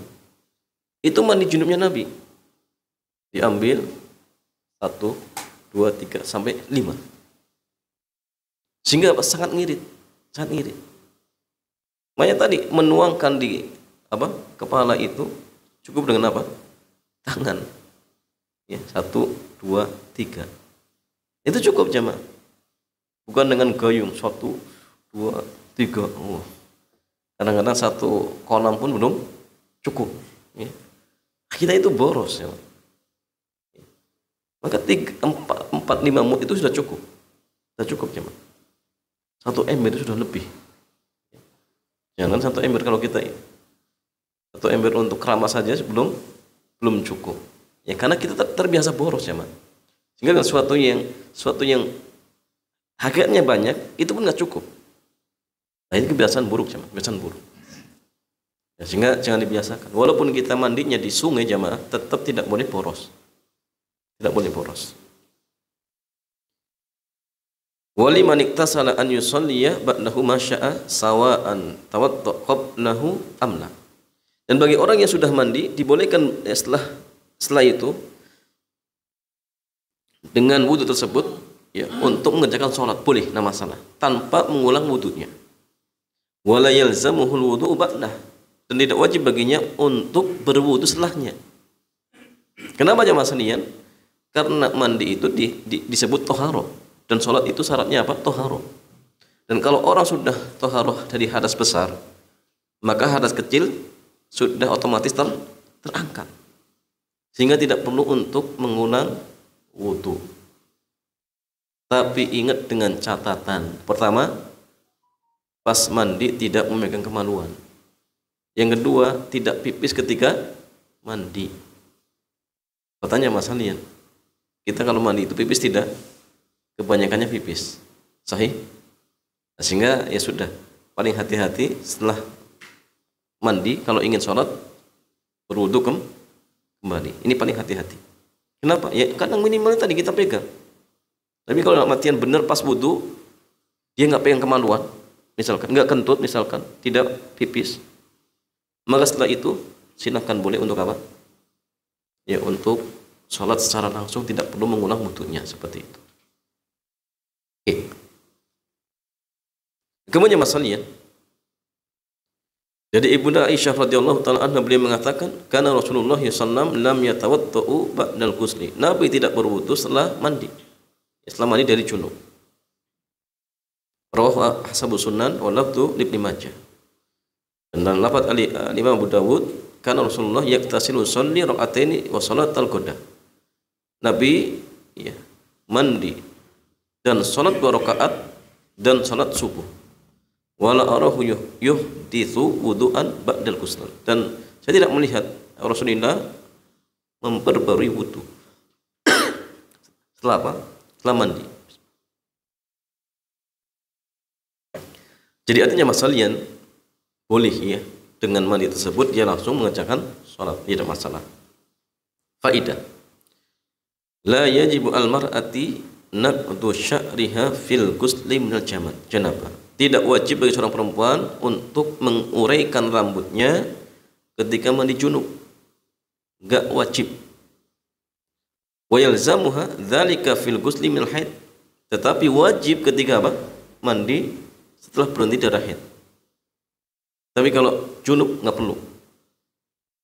Itu mandi junubnya Nabi. Diambil 1, 2, 3 sampai 5. Sehingga sangat ngirit. Sangat ngirit. Makanya tadi menuangkan di kepala itu cukup dengan apa? Tangan. Ya, 1, 2, 3. Itu cukup jemaah. Bukan dengan gayung 1, 2, 3. Oh. Kadang-kadang 1 kolam pun belum cukup. Ya. Kita itu boros ya. Maka 4, 5 mud itu sudah cukup. Sudah cukup jemaah. 1 ember itu sudah lebih. Jangan 1 ember kalau kita 1 ember untuk keramas saja belum cukup. Ya karena kita terbiasa boros ya, Mas. Sehingga sesuatu yang hakikatnya banyak itu pun nggak cukup. Nah, ini kebiasaan buruk jemaah, kebiasaan buruk. Ya, sehingga jangan dibiasakan. Walaupun kita mandinya di sungai jemaah, tetap tidak boleh boros. Tidak boleh boros. Wali man iktasala an yusalliya ba'dahu ma syaa sawa'an tawadda qablahu amla. Dan bagi orang yang sudah mandi dibolehkan setelah itu dengan wudhu tersebut ya untuk mengerjakan sholat, boleh, nama masalah, tanpa mengulang wudhunya. Wala yalzamuhul wudhu ba'dah, dan tidak wajib baginya untuk berwudhu setelahnya. Kenapa jamaah sekalian? Karena mandi itu disebut toharo, dan sholat itu syaratnya apa? Toharo. Dan kalau orang sudah toharo dari hadas besar, maka hadas kecil sudah otomatis terangkat, sehingga tidak perlu untuk mengulang wudhu. Tapi ingat dengan catatan, pertama, pas mandi tidak memegang kemaluan. Yang kedua, tidak pipis ketika mandi. Pertanyaan Mas Halian, kita kalau mandi itu pipis tidak? Kebanyakannya pipis. Sahih? Nah, sehingga ya sudah, paling hati-hati setelah mandi kalau ingin sholat berwudu kembali. Ini paling hati-hati. Kenapa? Ya kadang minimal tadi kita pegang. Tapi kalau matian benar pas wudu dia nggak pegang kemaluan, misalkan nggak kentut, misalkan tidak pipis, maka setelah itu silakan boleh untuk apa? Ya untuk sholat secara langsung, tidak perlu mengulang wudunya seperti itu. Oke. Kemudian masalahnya, jadi Ibunda Aisyah radhiyallahu taala anha beliau mengatakan, karena Rasulullah sallallahu alaihi wasallam lam yatawaddau ba'dal ghusli. Nabi tidak berwudu setelah mandi. Setelah mandi dari junub. Rawahu Ashabus Sunan wa lafdhu Ibnu Majah. Dan dalam lafaz Imam Abu Dawud, karena Rasulullah yaktasilu sholli rakaataini wa salatal ghada. Nabi ya, mandi dan salat 2 rakaat dan salat subuh. wala arahu yuhditsu wudu'an ba'dal ghusl, dan saya tidak melihat Rasulullah memperbarui wudu setelah apa? Setelah mandi. Jadi artinya masalian boleh ya dengan mandi tersebut dia langsung mengerjakan sholat, tidak masalah. Faidah, la yajibu al-mar'ati naqdu sya'riha fil ghusli minal janabah. Tidak wajib bagi seorang perempuan untuk menguraikan rambutnya ketika mandi junub. Enggak wajib. Wa yalzamuha dzalika fil ghusli minal haid. Tetapi wajib ketika apa? Mandi setelah berhenti darah haid. Tapi kalau junub nggak perlu.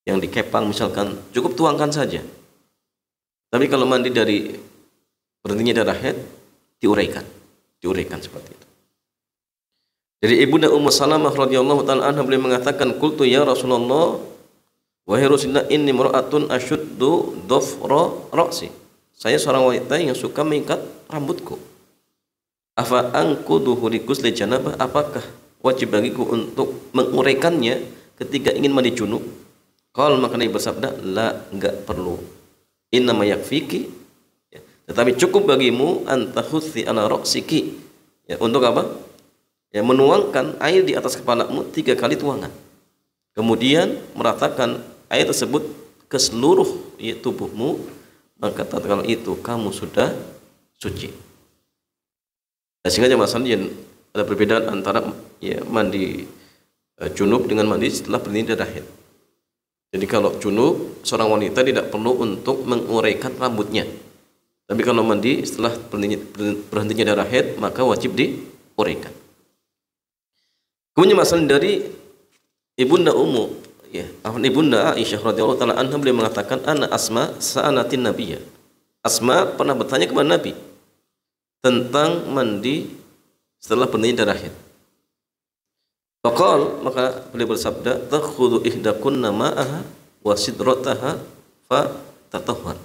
Yang dikepang misalkan cukup tuangkan saja. Tapi kalau mandi dari berhentinya darah haid diuraikan seperti itu. Jadi Ibunda Ummu Salamah radhiyallahu taala anha beliau mengatakan, qultu ya Rasulullah, wahai Rasulullah, inni mar'atun ashuddu dhafra ra'si. Saya seorang wanita yang suka mengikat rambutku. Afa anquduhu li ghusli janabah, apakah wajib bagiku untuk menguraikannya ketika ingin mandi junub? Qala, maka Nabi bersabda, la, enggak perlu. Innama yakfiki, ya, tetapi cukup bagimu antahuthi ala ra'siki, ya, untuk apa? Ya, menuangkan air di atas kepalamu 3 kali tuangan. Kemudian meratakan air tersebut ke seluruh ya, tubuhmu, maka tatkala itu kamu sudah suci. Nah, sehingga masalahnya ada perbedaan antara ya, mandi junub dengan mandi setelah berhenti darah haid. Jadi kalau junub, seorang wanita tidak perlu untuk menguraikan rambutnya. Tapi kalau mandi setelah berhentinya darah haid, maka wajib diuraikan. Kemudian masalah dari Ibunda Ummu, ya, Ibunda Aisyah radhiyallahu taala anha, beliau mengatakan, ana Asma sa'alatin nabiyya. Asma pernah bertanya kepada Nabi tentang mandi setelah berhenti darah haid. Faqal, maka beliau bersabda, takhudhu ihdakunna ma'aha wa sidrataha fa tatahhar.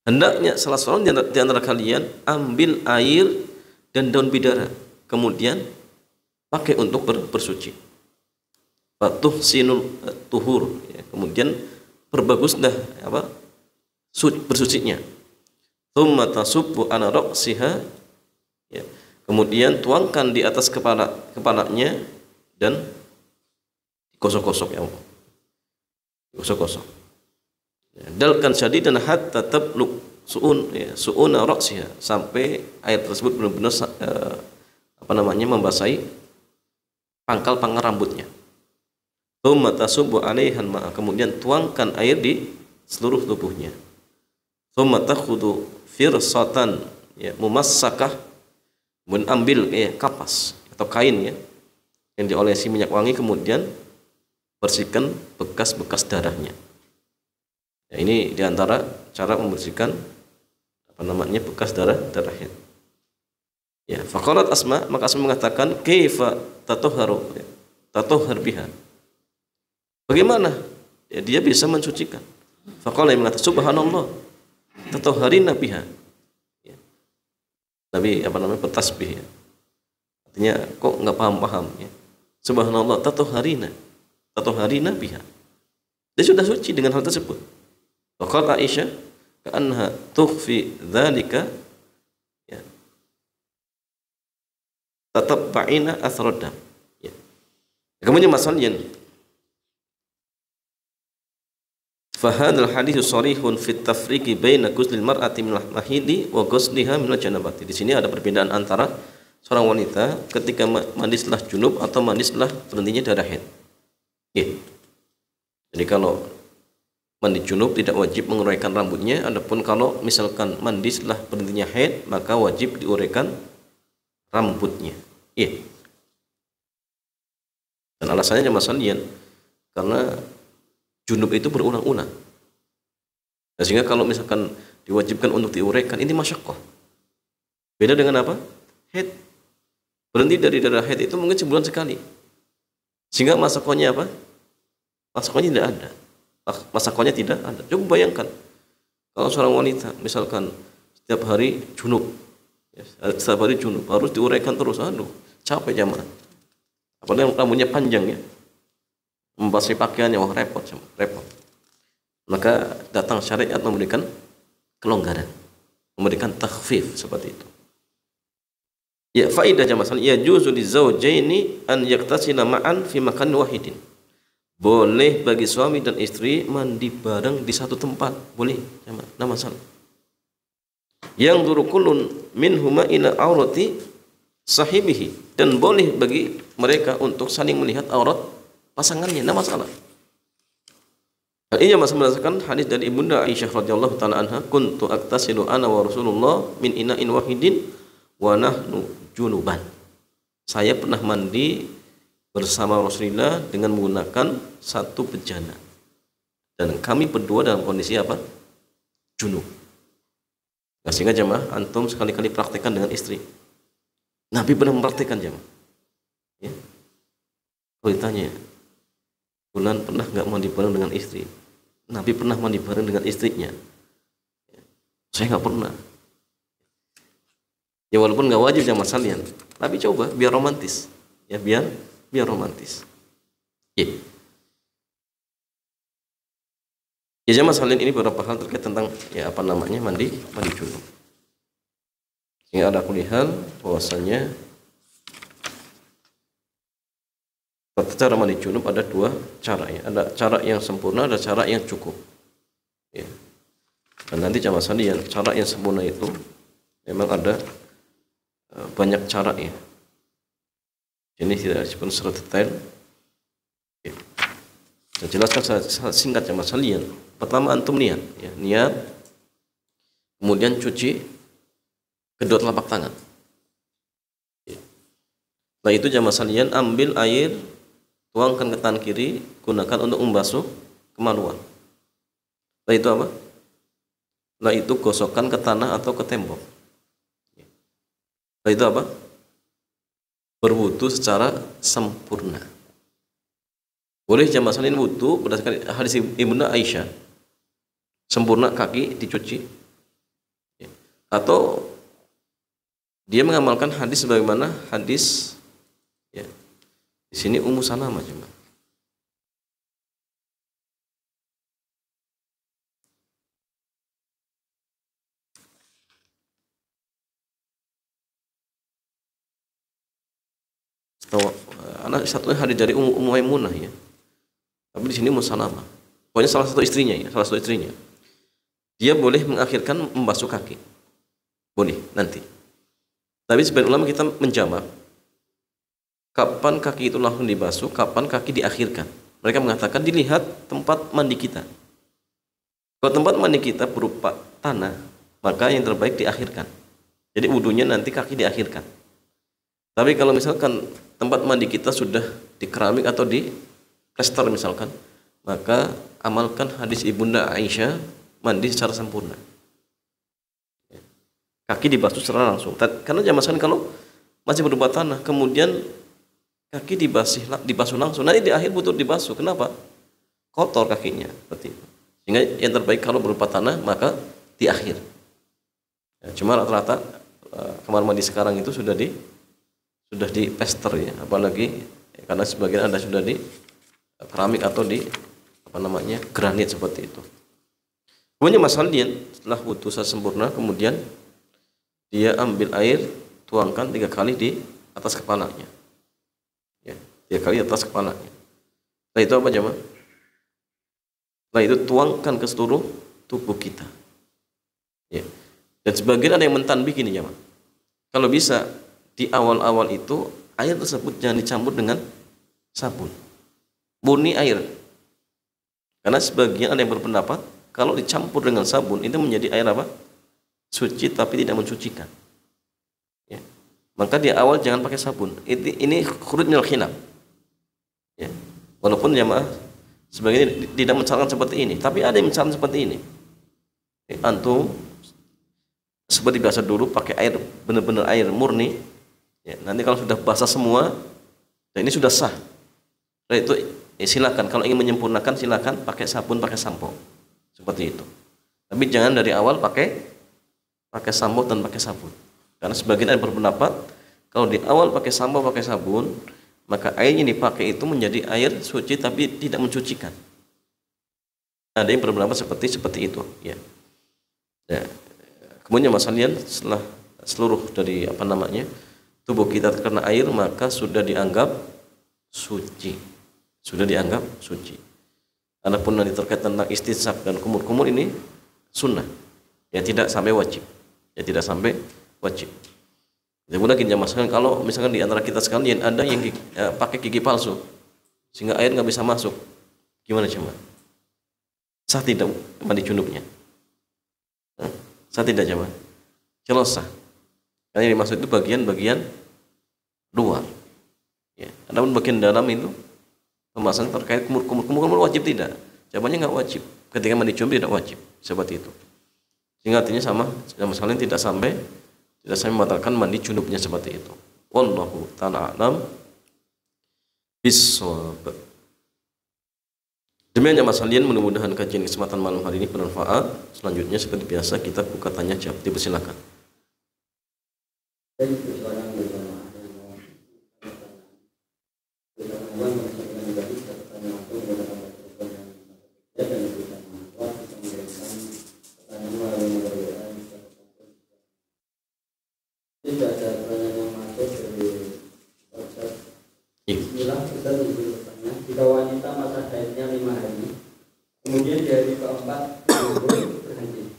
Hendaknya salah seorang di antara kalian ambil air dan daun bidara, kemudian pakai untuk bersuci. Fatuhsinul tuhur, ya, kemudian perbaguslah apa? Bersucinya. Tsumma tasubbu ala ra'siha, ya, kemudian tuangkan di atas kepalanya dan digosok-gosok, ya, gosok-gosok. Ya, dalkan syadidan hatta tablugh su'una ra'siha, sampai air tersebut benar-benar membasahi pangkal rambutnya. Tsumma tasubbu 'alaihan ma'a, kemudian tuangkan air di seluruh tubuhnya. Tsumma takhudhu firsatan, ya, mumassakah, kemudian ambil kapas atau kain, ya, yang diolesi minyak wangi, kemudian bersihkan bekas-bekas darahnya. Ya, ini diantara cara membersihkan bekas darah haid. Ya, faqalat Asma, maka Asma mengatakan, kaifa tatahharu, ya, tatahhar biha. Bagaimana ya, dia bisa mensucikan? Faqala, yang mengatakan, subhanallah, tatahharina biha. Ya. Nabi bertasbih, ya. Artinya kok enggak paham-paham, ya. Subhanallah, tatahharina biha. Dia sudah suci dengan hal tersebut. Faqala Aisyah, ka'annaha tukhfi dzalika, ya, tatabba'ina athrodam, ya. Kemudian masalahnya, fahadul haditsu sharihun fit tafriqi baina ghuslil mar'ati minal mahidi wa ghusliha minal janabati. Di sini ada perbedaan antara seorang wanita ketika mandi setelah junub atau mandi setelah berhentinya darah haid. Ya. Jadi kalau mandi junub tidak wajib menguraikan rambutnya, adapun kalau misalkan mandi setelah berhentinya haid, maka wajib diuraikan rambutnya. Iya. Dan alasannya masalahnya karena junub itu berulang-ulang. Nah, sehingga kalau misalkan diwajibkan untuk diuraikan, ini masyaqqah. Beda dengan apa? Haid. Berhenti dari darah haid itu mungkin sebulan sekali. Sehingga masyaqqahnya apa? Masyaqqahnya tidak ada. Masyaqqahnya tidak ada. Coba bayangkan kalau seorang wanita misalkan setiap hari junub, ya, setiap hari junub harus diuraikan terus, aduh, capek jamaah. Apalagi rambutnya panjang ya, membasahi pakaiannya, wah repot, repot. Maka datang syariat memberikan kelonggaran, memberikan takhfif seperti itu. Ya, faidah jamaah ya juzu lizaujaini an yaktasila ma'an fi makan wahidin. Boleh bagi suami dan istri mandi bareng di satu tempat, boleh jamaah, enggak masalah. Yang durukulun minhuma ila aurati sahibihi, dan boleh bagi mereka untuk saling melihat aurat pasangannya, enggak masalah. Hal ini masih berdasarkan hadis dari Ibunda Aisyah radhiyallahu taala anha, kuntu aktasilu ana wa Rasulullah min ina'in wahidin wa nahnu junuban. Saya pernah mandi bersama Rasulullah dengan menggunakan satu bejana, dan kami berdua dalam kondisi apa? Junub. Nah, sehingga jamaah antum sekali-kali praktekkan dengan istri. Nabi pernah mempraktekkan jamaah. Ya. Kalau ditanya, bulan pernah nggak mandi bareng dengan istri? Nabi pernah mandi bareng dengan istrinya. Ya. Saya nggak pernah. Ya walaupun nggak wajib jamaah sekalian, tapi coba biar romantis. Ya biar romantis. Ya. Ya jamaah sekalian, ini beberapa hal terkait tentang ya apa namanya mandi junub. Sehingga ada kulihat bahwasanya cara mandi junub ada dua cara ya. Ada cara yang sempurna, ada cara yang cukup. Ya. Dan nanti jamaah sekalian, cara yang sempurna itu memang ada banyak cara ya. Ini tidak disebut secara detail. Ya. Saya jelaskan secara singkat jamaah sekalian. Pertama antum niat, ya, niat, kemudian cuci kedua telapak tangan. Ya. Setelah itu jamaah sekalian ambil air, tuangkan ke tangan kiri, gunakan untuk membasuh kemaluan. Setelah itu apa? Setelah itu gosokkan ke tanah atau ke tembok. Ya. Setelah itu apa? Berwudu secara sempurna. Boleh jamaah sekalian wudu berdasarkan hadis Ibunda Aisyah, sempurna kaki dicuci, ya. Atau dia mengamalkan hadis sebagaimana hadis ya, di sini Ummu Salamah jemaah. Anak satunya hadis dari Ummu Maimunah ya. Tapi di sini Ummu Salamah. Pokoknya salah satu istrinya ya, salah satu istrinya. Dia boleh mengakhirkan membasuh kaki. Boleh nanti. Tapi sebagian ulama kita menjamak kapan kaki itu langsung dibasuh, kapan kaki diakhirkan. Mereka mengatakan dilihat tempat mandi kita. Kalau tempat mandi kita berupa tanah, maka yang terbaik diakhirkan. Jadi wudunya nanti kaki diakhirkan. Tapi kalau misalkan tempat mandi kita sudah di keramik atau di plester misalkan, maka amalkan hadis Ibunda Aisyah, mandi secara sempurna. Kaki dibasuh secara langsung. Karena jamaah sekalian kalau masih berupa tanah, kemudian kaki dibasuh langsung, nanti di akhir butuh dibasuh. Kenapa? Kotor kakinya seperti itu. Sehingga yang terbaik kalau berupa tanah maka di akhir. Ya, cuma rata-rata kamar mandi sekarang itu sudah di plester ya, apalagi karena sebagian ada sudah di keramik atau di granit seperti itu. Kemudian masalahnya setelah wudu sempurna, kemudian dia ambil air, tuangkan 3 kali di atas kepalanya. Ya, 3 kali di atas kepalanya. Setelah itu apa jemaah? Setelah itu tuangkan ke seluruh tubuh kita. Ya. Dan sebagian ada yang mentanbih gini jemaah. Kalau bisa di awal-awal itu air tersebut jangan dicampur dengan sabun. Murni air. Karena sebagian ada yang berpendapat kalau dicampur dengan sabun itu menjadi air apa? Suci tapi tidak mensucikan. Ya. Maka di awal jangan pakai sabun. Ini khuruj minal khilaf. Ya. Walaupun jamaah sebagian tidak mensarankan seperti ini, tapi ada yang mensarankan seperti ini. Antum seperti biasa dulu pakai air benar-benar air murni. Ya, nanti kalau sudah basah semua, dan ini sudah sah. Nah, itu silakan kalau ingin menyempurnakan silakan pakai sabun, pakai sampo. Seperti itu. Tapi jangan dari awal pakai sampo dan pakai sabun. Karena sebagian ada berpendapat kalau di awal pakai sampo, pakai sabun, maka air yang dipakai itu menjadi air suci tapi tidak mencucikan. Ada yang berpendapat seperti itu, ya. Ya. Kemudian masalahnya setelah seluruh dari tubuh kita terkena air, maka sudah dianggap suci. Sudah dianggap suci. Adapun nanti terkait tentang istinsak dan kumur-kumur ini sunnah. Ya tidak sampai wajib. Ya tidak sampai wajib. Jadi mungkin jamaah sekalian, kalau misalkan di antara kita sekalian ada yang pakai gigi palsu sehingga air nggak bisa masuk, gimana jemaah? Sah tidak mandi junubnya? Sah tidak jemaah? Jelas sah. Karena yang dimaksud itu bagian-bagian luar. Ya. Adapun bagian dalam itu pembahasan terkait kumur wajib tidak? Jawabannya nggak wajib. Ketika mandi junub tidak wajib seperti itu. Sehingga artinya sama sekalian tidak sampai membatalkan mandi junubnya seperti itu. Wallahu ta'ala a'lam bis-shawab. Demikian jamaah sekalian, mudah-mudahan kajian kesempatan malam hari ini bermanfaat. Selanjutnya seperti biasa kita buka tanya jawab. Dipersilakan. Bismillah, Ustaz izin bertanya. Jika wanita masa haidnya 5 hari, kemudian di hari keempat berhenti,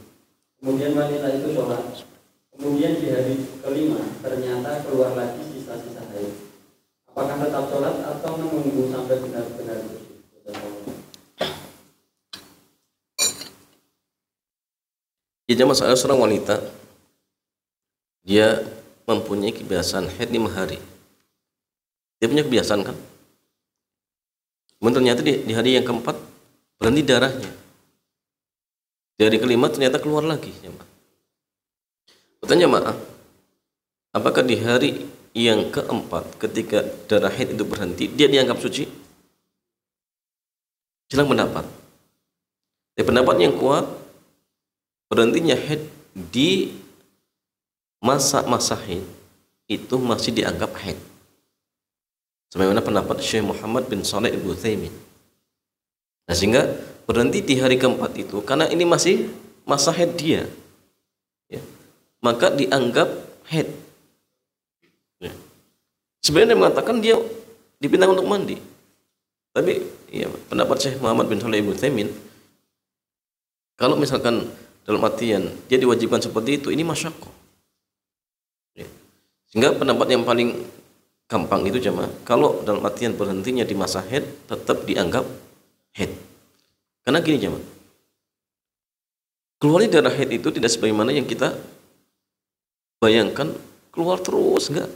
kemudian wanita itu sholat, kemudian di hari kelima ternyata keluar lagi sisa-sisa haid, apakah tetap sholat atau menunggu sampai benar-benar bersih? Jadi masalah seorang wanita, dia mempunyai kebiasaan haid 5 hari. Dia punya kebiasaan kan? Kemudian ternyata di hari yang keempat berhenti darahnya. Di hari kelima ternyata keluar lagi. Pertanyaan jemaah, apakah di hari yang keempat ketika darah haid itu berhenti, dia dianggap suci? Silang pendapat. Pendapat yang kuat, berhentinya haid di masa-masa haid itu masih dianggap haid. Sebagaimana pendapat Syekh Muhammad bin Shalih Al-Utsaimin. Nah, sehingga berhenti di hari keempat itu karena ini masih masa haid dia, ya, maka dianggap haid. Ya. Sebenarnya dia mengatakan dia dipintang untuk mandi, tapi ya, pendapat Syekh Muhammad bin Shalih Al-Utsaimin, kalau misalkan dalam artian dia diwajibkan seperti itu, ini masyaqqah. Ya. Sehingga pendapat yang paling gampang itu jemaah, kalau dalam artian berhentinya di masa haid tetap dianggap haid. Karena gini jemaah, keluarnya darah haid itu tidak sebagaimana yang kita bayangkan keluar terus, enggak.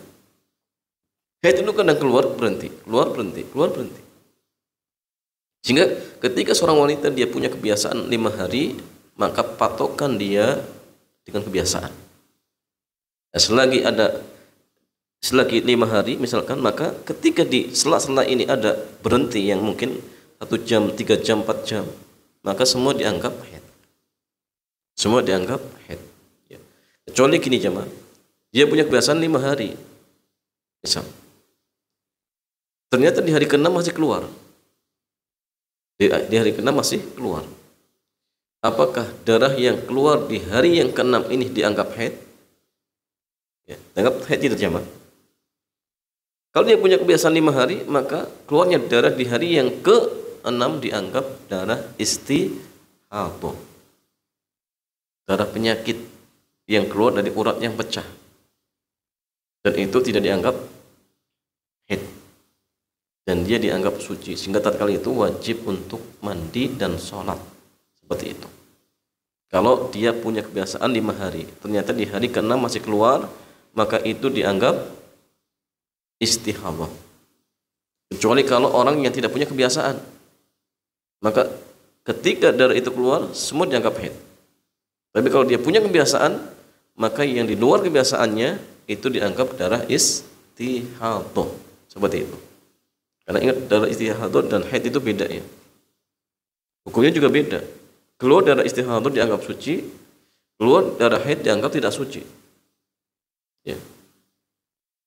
Haid itu kadang keluar berhenti, keluar berhenti, keluar berhenti. Sehingga ketika seorang wanita dia punya kebiasaan 5 hari, maka patokan dia dengan kebiasaan. Nah, selagi 5 hari misalkan, maka ketika di sela-sela ini ada berhenti yang mungkin 1 jam, 3 jam, 4 jam, maka semua dianggap haid. Semua dianggap haid. Ya. Kecuali gini jemaah, dia punya kebiasaan 5 hari. Misal, ternyata di hari ke-6 masih keluar. Di hari ke-6 masih keluar. Apakah darah yang keluar di hari yang ke-6 ini dianggap haid? Ya, dianggap haid tidak jemaah? Kalau dia punya kebiasaan 5 hari, maka keluarnya darah di hari yang ke-6 dianggap darah istihadah. Darah penyakit yang keluar dari urat yang pecah. Dan itu tidak dianggap haid. Dan dia dianggap suci. Sehingga tatkala itu wajib untuk mandi dan sholat. Seperti itu. Kalau dia punya kebiasaan 5 hari, ternyata di hari ke-6 masih keluar, maka itu dianggap istihadah. Kecuali kalau orang yang tidak punya kebiasaan, maka ketika darah itu keluar semua dianggap haid. Tapi kalau dia punya kebiasaan, maka yang di luar kebiasaannya itu dianggap darah istihadah. Seperti itu. Karena ingat, darah istihadah dan haid itu beda ya. Hukumnya juga beda. Keluar darah istihadah dianggap suci, keluar darah haid dianggap tidak suci. Ya.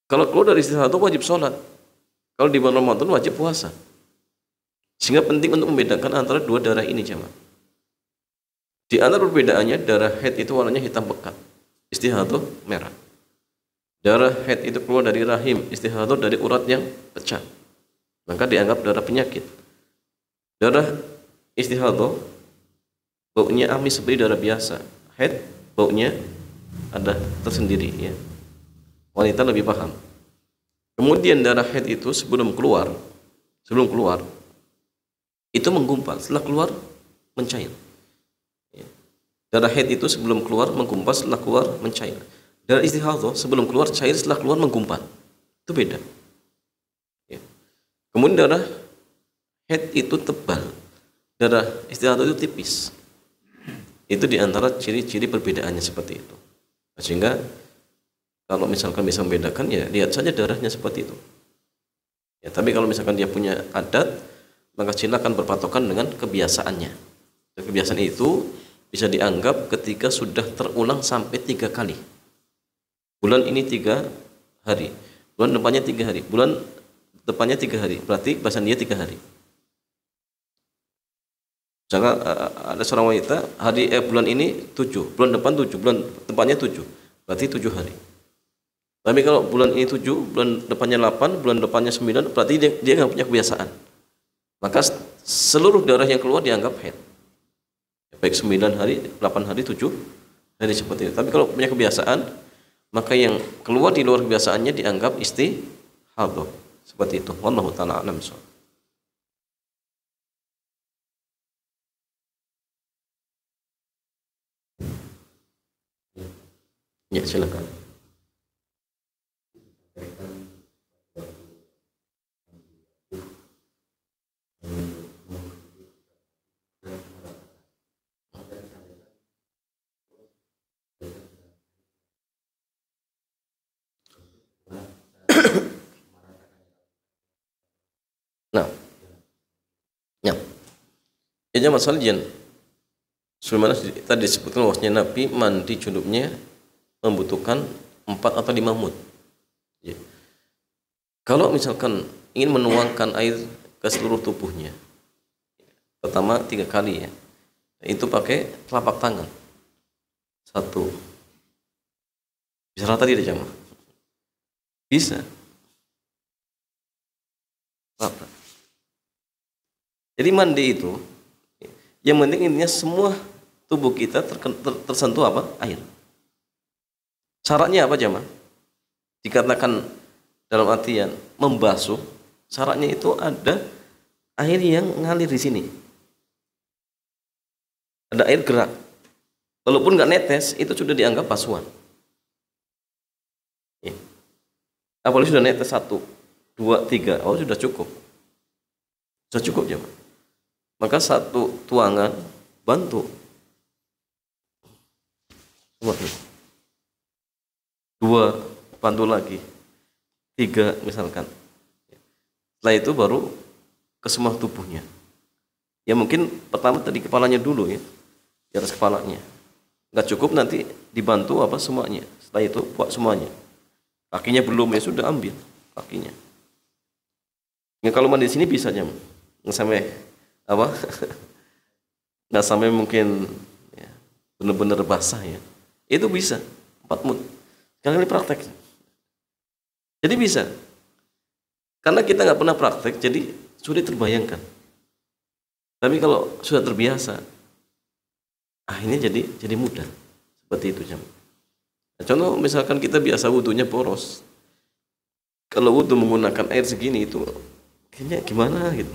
Kalau keluar dari istihadah wajib sholat. Kalau di bulan Ramadan wajib puasa. Sehingga penting untuk membedakan antara dua darah ini jemaah. Di antara perbedaannya, darah haid itu warnanya hitam pekat, istihadah merah. Darah haid itu keluar dari rahim, istihadah dari urat yang pecah, maka dianggap darah penyakit. Darah istihadah baunya amis seperti darah biasa. Haid baunya ada tersendiri ya. Wanita lebih paham. Kemudian darah haid itu sebelum keluar itu menggumpal, setelah keluar mencair. Ya. Darah haid itu sebelum keluar menggumpal, setelah keluar mencair. Darah istihadah sebelum keluar cair, setelah keluar menggumpal. Itu beda. Ya. Kemudian darah haid itu tebal, darah istihadah itu tipis. Itu diantara ciri-ciri perbedaannya seperti itu. Sehingga kalau misalkan bisa membedakan, ya lihat saja darahnya seperti itu. Ya, tapi kalau misalkan dia punya adat, maka silakan berpatokan dengan kebiasaannya. Dan kebiasaan itu bisa dianggap ketika sudah terulang sampai 3 kali. Bulan ini 3 hari, bulan depannya 3 hari, bulan depannya 3 hari, berarti bahasan dia 3 hari. Jangan ada seorang wanita bulan ini 7, bulan depan 7, bulan depannya 7, berarti 7 hari. Tapi kalau bulan ini 7, bulan depannya 8, bulan depannya 9, berarti dia nggak punya kebiasaan. Maka seluruh darah yang keluar dianggap haid. Baik 9 hari, 8 hari, 7 hari seperti itu. Tapi kalau punya kebiasaan, maka yang keluar di luar kebiasaannya dianggap istihadah. Seperti itu. Wallahu ta'ala a'lam. Ya, silakan. Nah, ya. Ini masalah jen. Sebagaimana tadi disebutkan bahwasanya Nabi mandi junubnya membutuhkan 4 atau 5 mud. Ya. Kalau misalkan ingin menuangkan air ke seluruh tubuhnya, pertama 3 kali ya, itu pakai telapak tangan. 1. Bisa rata tidak jamaah? Bisa. Rata. Jadi mandi itu, yang penting intinya semua tubuh kita tersentuh apa? Air. Syaratnya apa jamaah? Dikatakan dalam artian membasuh, syaratnya itu ada air yang ngalir di sini. Ada air gerak. Walaupun nggak netes, itu sudah dianggap basuhan. Ya. Apalagi sudah netes 1, 2, 3, oh sudah cukup. Sudah cukup jamaah. Maka 1 tuangan bantu. 2 bantu lagi. 3 misalkan. Setelah itu baru ke semua tubuhnya. Ya mungkin pertama tadi kepalanya dulu ya. Di atas kepalanya. Nggak cukup nanti dibantu apa semuanya. Setelah itu buat semuanya. Kakinya belum, ya sudah ambil kakinya. Ya kalau mandi di sini bisa jam. Nggak sampai apa? Nggak sampai mungkin ya, benar-benar basah ya. Itu bisa 4 mud. Sekali praktek. Jadi bisa. Karena kita nggak pernah praktek, jadi sulit terbayangkan. Tapi kalau sudah terbiasa, ini jadi mudah. Seperti itu jam. Nah, contoh misalkan kita biasa wudhunya boros. Kalau wudhu menggunakan air segini itu kayaknya gimana gitu.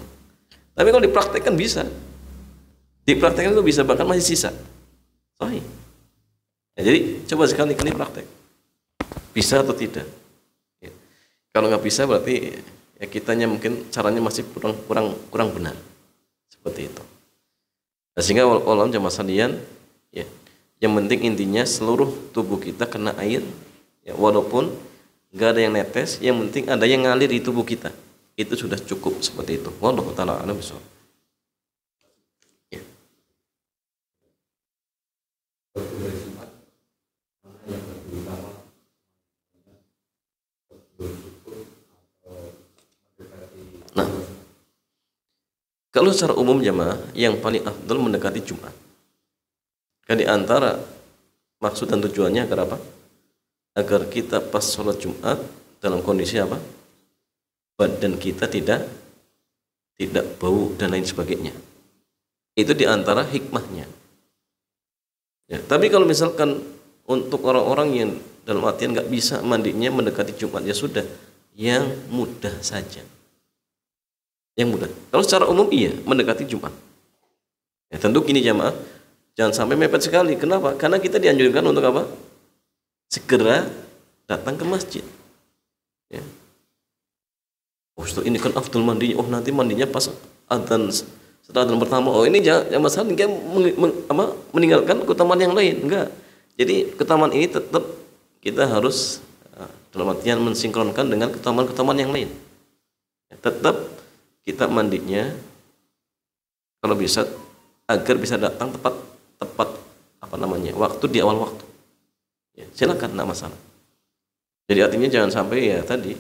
Tapi kalau dipraktekkan bisa. Dipraktekkan itu bisa, bahkan masih sisa. Sahih. Ya, jadi coba sekali-kali praktek. Bisa atau tidak? Ya. Kalau nggak bisa berarti ya kitanya mungkin caranya masih kurang benar. Seperti itu. Nah, sehingga walau jamaah sekalian, ya, yang penting intinya seluruh tubuh kita kena air, ya, walaupun nggak ada yang netes, yang penting ada yang ngalir di tubuh kita. Itu sudah cukup seperti itu. Wallahu ta'ala a'lam bishawab. Ya. Kalau secara umum jamaah yang paling afdal mendekati Jumat. Kan di antara maksud dan tujuannya agar apa? Agar kita pas sholat Jumat dalam kondisi apa? Badan kita tidak bau dan lain sebagainya. Itu di antara hikmahnya. Ya, tapi kalau misalkan untuk orang-orang yang dalam artian nggak bisa mandinya mendekati Jumat, ya sudah, yang mudah saja. Yang mudah. Kalau secara umum iya mendekati Jumat. Ya, tentu gini jamaah, jangan sampai mepet sekali. Kenapa? Karena kita dianjurkan untuk apa? Segera datang ke masjid. Ya. Oh, ini kan afdal mandinya. Oh, nanti mandinya pas adzan, setelah adzan pertama. Oh, ini jangan masalah dia meninggalkan keutamaan yang lain. Enggak. Jadi keutamaan ini tetap kita harus dalam artian mensinkronkan dengan keutamaan-keutamaan yang lain. Ya, tetap kita mandinya kalau bisa agar bisa datang tepat waktu di awal waktu. Ya, silakan, enggak masalah. Jadi artinya jangan sampai ya tadi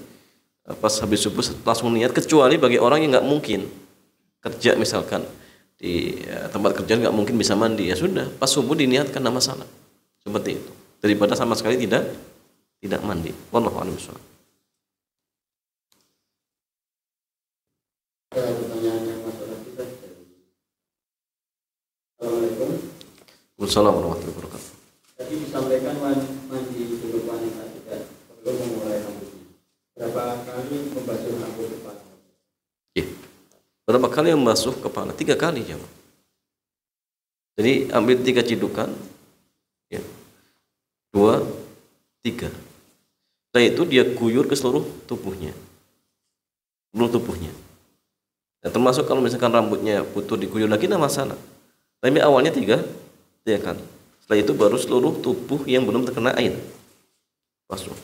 pas habis subuh langsung niat, kecuali bagi orang yang nggak mungkin kerja misalkan di tempat kerja nggak mungkin bisa mandi, ya sudah pas subuh diniatkan, enggak masalah. Seperti itu. Daripada sama sekali tidak mandi. Wallahu a'lam bishawab. Pertanyaannya masalah kita. Assalamualaikum. Waalaikumsalam warahmatullahi wabarakatuh. Tadi disampaikan mandi dulu wanita tidak perlu memulai rambutnya. Berapa kali membasuh rambut kepala? Ya. Berapa kali membasuh kepala? 3 kali jemaah. Jadi ambil 3 cidukan, ya. 2, 3. Setelah itu dia guyur ke seluruh tubuhnya. Nah, termasuk kalau misalkan rambutnya butuh diguyur lagi, tidak masalah. Tapi awalnya 3 kali. Setelah itu baru seluruh tubuh yang belum terkena air basuh.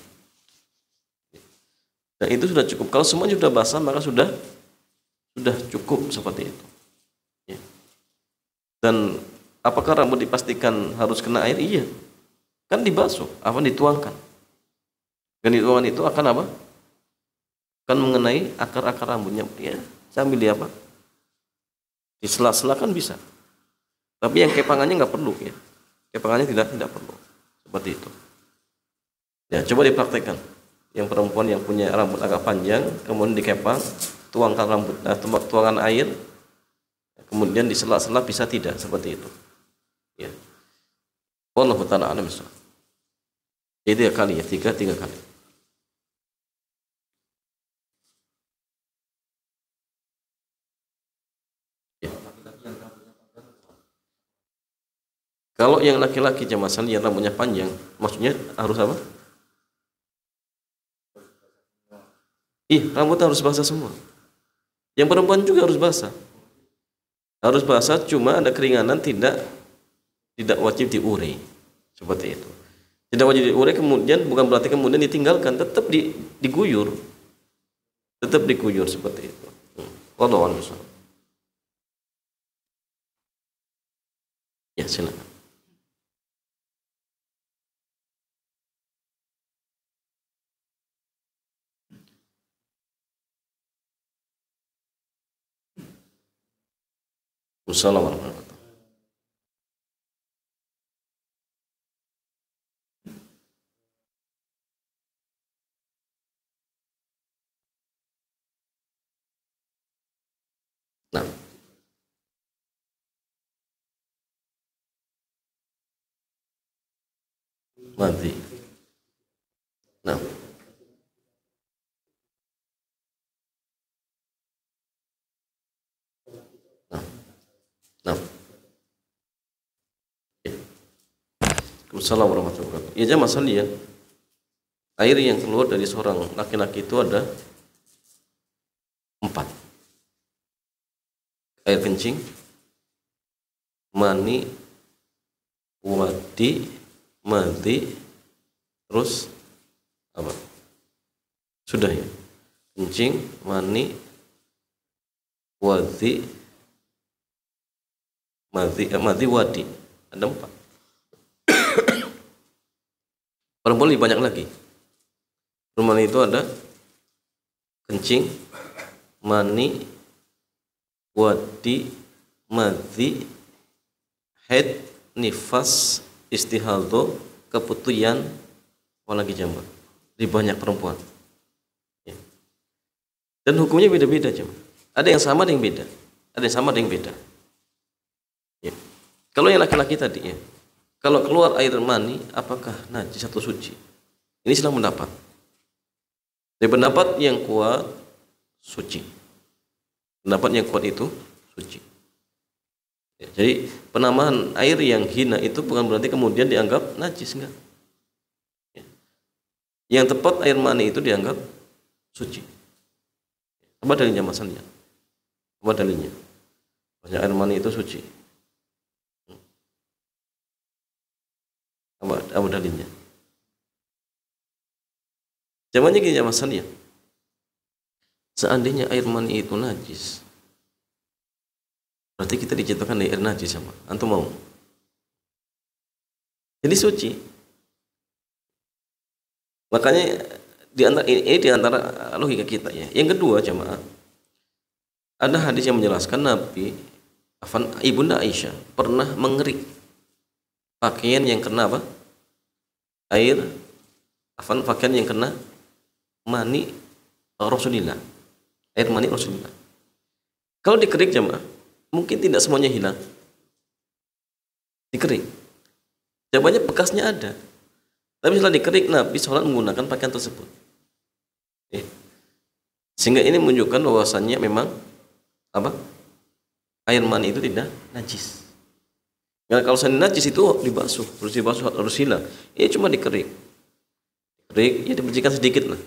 Dan itu sudah cukup. Kalau semuanya sudah basah maka sudah cukup seperti itu. Ya. Dan apakah rambut dipastikan harus kena air? Iya. Kan dibasuh, dituangkan. Dan dituangkan itu akan apa? Akan mengenai akar-akar rambutnya. Ya, sambil di apa? Di sela-sela kan bisa. Tapi yang kepangannya nggak perlu ya. Kepangannya tidak perlu. Seperti itu. Ya, coba dipraktekkan. Yang perempuan yang punya rambut agak panjang, kemudian dikepang, tuangkan tuangan air, kemudian di sela-sela bisa tidak seperti itu. Ya. Wallahu ta'ala a'lam bishawab. Jadi 3 kali ya, 3 kali. Ya. Kalau yang laki-laki jamaah yang rambutnya panjang, maksudnya harus apa? Rambut harus basah semua. Yang perempuan juga harus basah. Harus basah, cuma ada keringanan tidak wajib diure. Seperti itu. Tidak wajib diure, kemudian bukan berarti kemudian ditinggalkan, tetap diguyur. Tetap diguyur seperti itu. Wallahu a'lam bishawab. Ya, silakan. Wassalamualaikum warahmatullahi wabarakatuh. Nah, mati. Nah, nah. Assalamualaikum warahmatullahi wabarakatuh. Ya jamaah sekalian, air yang keluar dari seorang laki-laki itu ada 4. Air kencing, mani, wadi, madhi, terus apa? Sudah ya. Kencing, mani, wadi, madhi, wadi. Ada 4. Perempuan lebih banyak lagi. Perempuan itu ada kencing, mani, wadi, madhi, haid, nifas, istihadho, keputuyan, apalagi jamaah di banyak perempuan. Ya. Dan hukumnya beda-beda jamaah. Ada yang sama, ada yang beda. Ada yang sama, ada yang beda. Ya. Kalau yang laki-laki tadi ya, kalau keluar air mani, apakah najis atau suci? Ini sedang pendapat. Dari pendapat yang kuat, suci. Pendapat yang kuat itu suci. Ya, jadi penambahan air yang hina itu bukan berarti kemudian dianggap najis, enggak. Ya. Yang tepat air mani itu dianggap suci. Apa dalilnya masalahnya? Apa dalilnya? Maksudnya air mani itu suci. Apa dalilnya? Jawabannya gini ya masalahnya. Seandainya air mani itu najis, berarti kita diciptakan dari air najis sama. Antum mau? Jadi suci. Makanya di antara logika kita ya. Yang kedua jemaah, ada hadis yang menjelaskan Nabi Ibunda Aisyah pernah mengerik pakaian yang kena apa? Pakaian yang kena mani Rasulullah. Air mani Rasulullah. Kalau dikerik jemaah, mungkin tidak semuanya hilang. Dikerik. Jawabannya bekasnya ada. Tapi setelah dikerik, Nabi sholat menggunakan pakaian tersebut. Sehingga ini menunjukkan bahwasannya memang apa? Air mani itu tidak najis. Karena kalau seandainya najis itu dibasuh, harus hilang. Ini cuma dikerik. Dikerik, ya dibersihkan sedikit lah.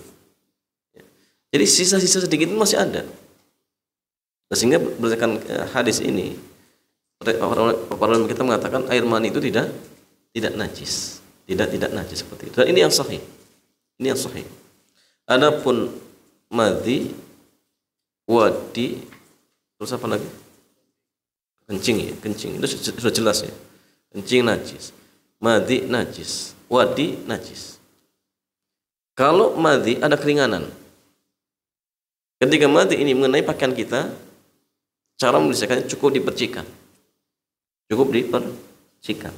Jadi sisa-sisa sedikit itu masih ada. Nah, sehingga berdasarkan hadis ini, para ulama kita mengatakan air mani itu tidak najis, tidak najis seperti itu. Dan ini yang sahih. Ini yang sahih. Adapun madhi, wadi, terus apa lagi? Kencing ya, kencing. Itu sudah jelas ya. Kencing najis, madhi najis, wadi najis. Kalau madhi ada keringanan. Ketika madhi ini mengenai pakaian kita, cara membersihkannya cukup dipercikan. Cukup dipercikan.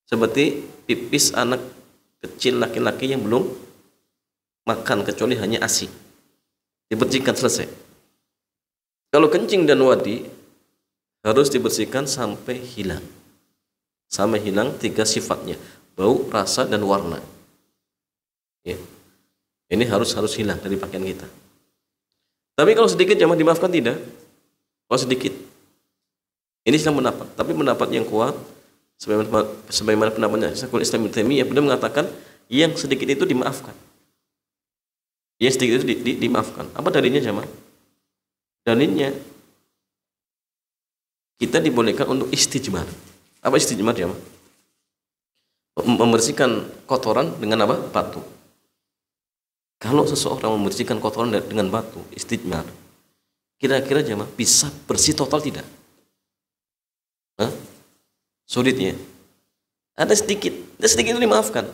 Seperti pipis anak kecil laki-laki yang belum makan kecuali hanya ASI. Dipercikan selesai. Kalau kencing dan wadi harus dibersihkan sampai hilang. Sampai hilang 3 sifatnya, bau, rasa dan warna. Ya. Ini harus hilang dari pakaian kita. Tapi kalau sedikit jamaah dimaafkan tidak? Kalau sedikit. Ini sedang pendapat, tapi pendapat yang kuat sebagaimana pendapatnya Syekhul Islam Ibnu Taimiyah, beliau mengatakan yang sedikit itu dimaafkan. Yang sedikit itu dimaafkan. Apa dalilnya jamaah? Dalilnya kita dibolehkan untuk istijmar. Apa istijmar jamaah? Membersihkan kotoran dengan apa? Batu. Kalau seseorang membersihkan kotoran dengan batu, istijmar, kira-kira jemaah bisa bersih total tidak? Sulit ya. Ada sedikit itu dimaafkan.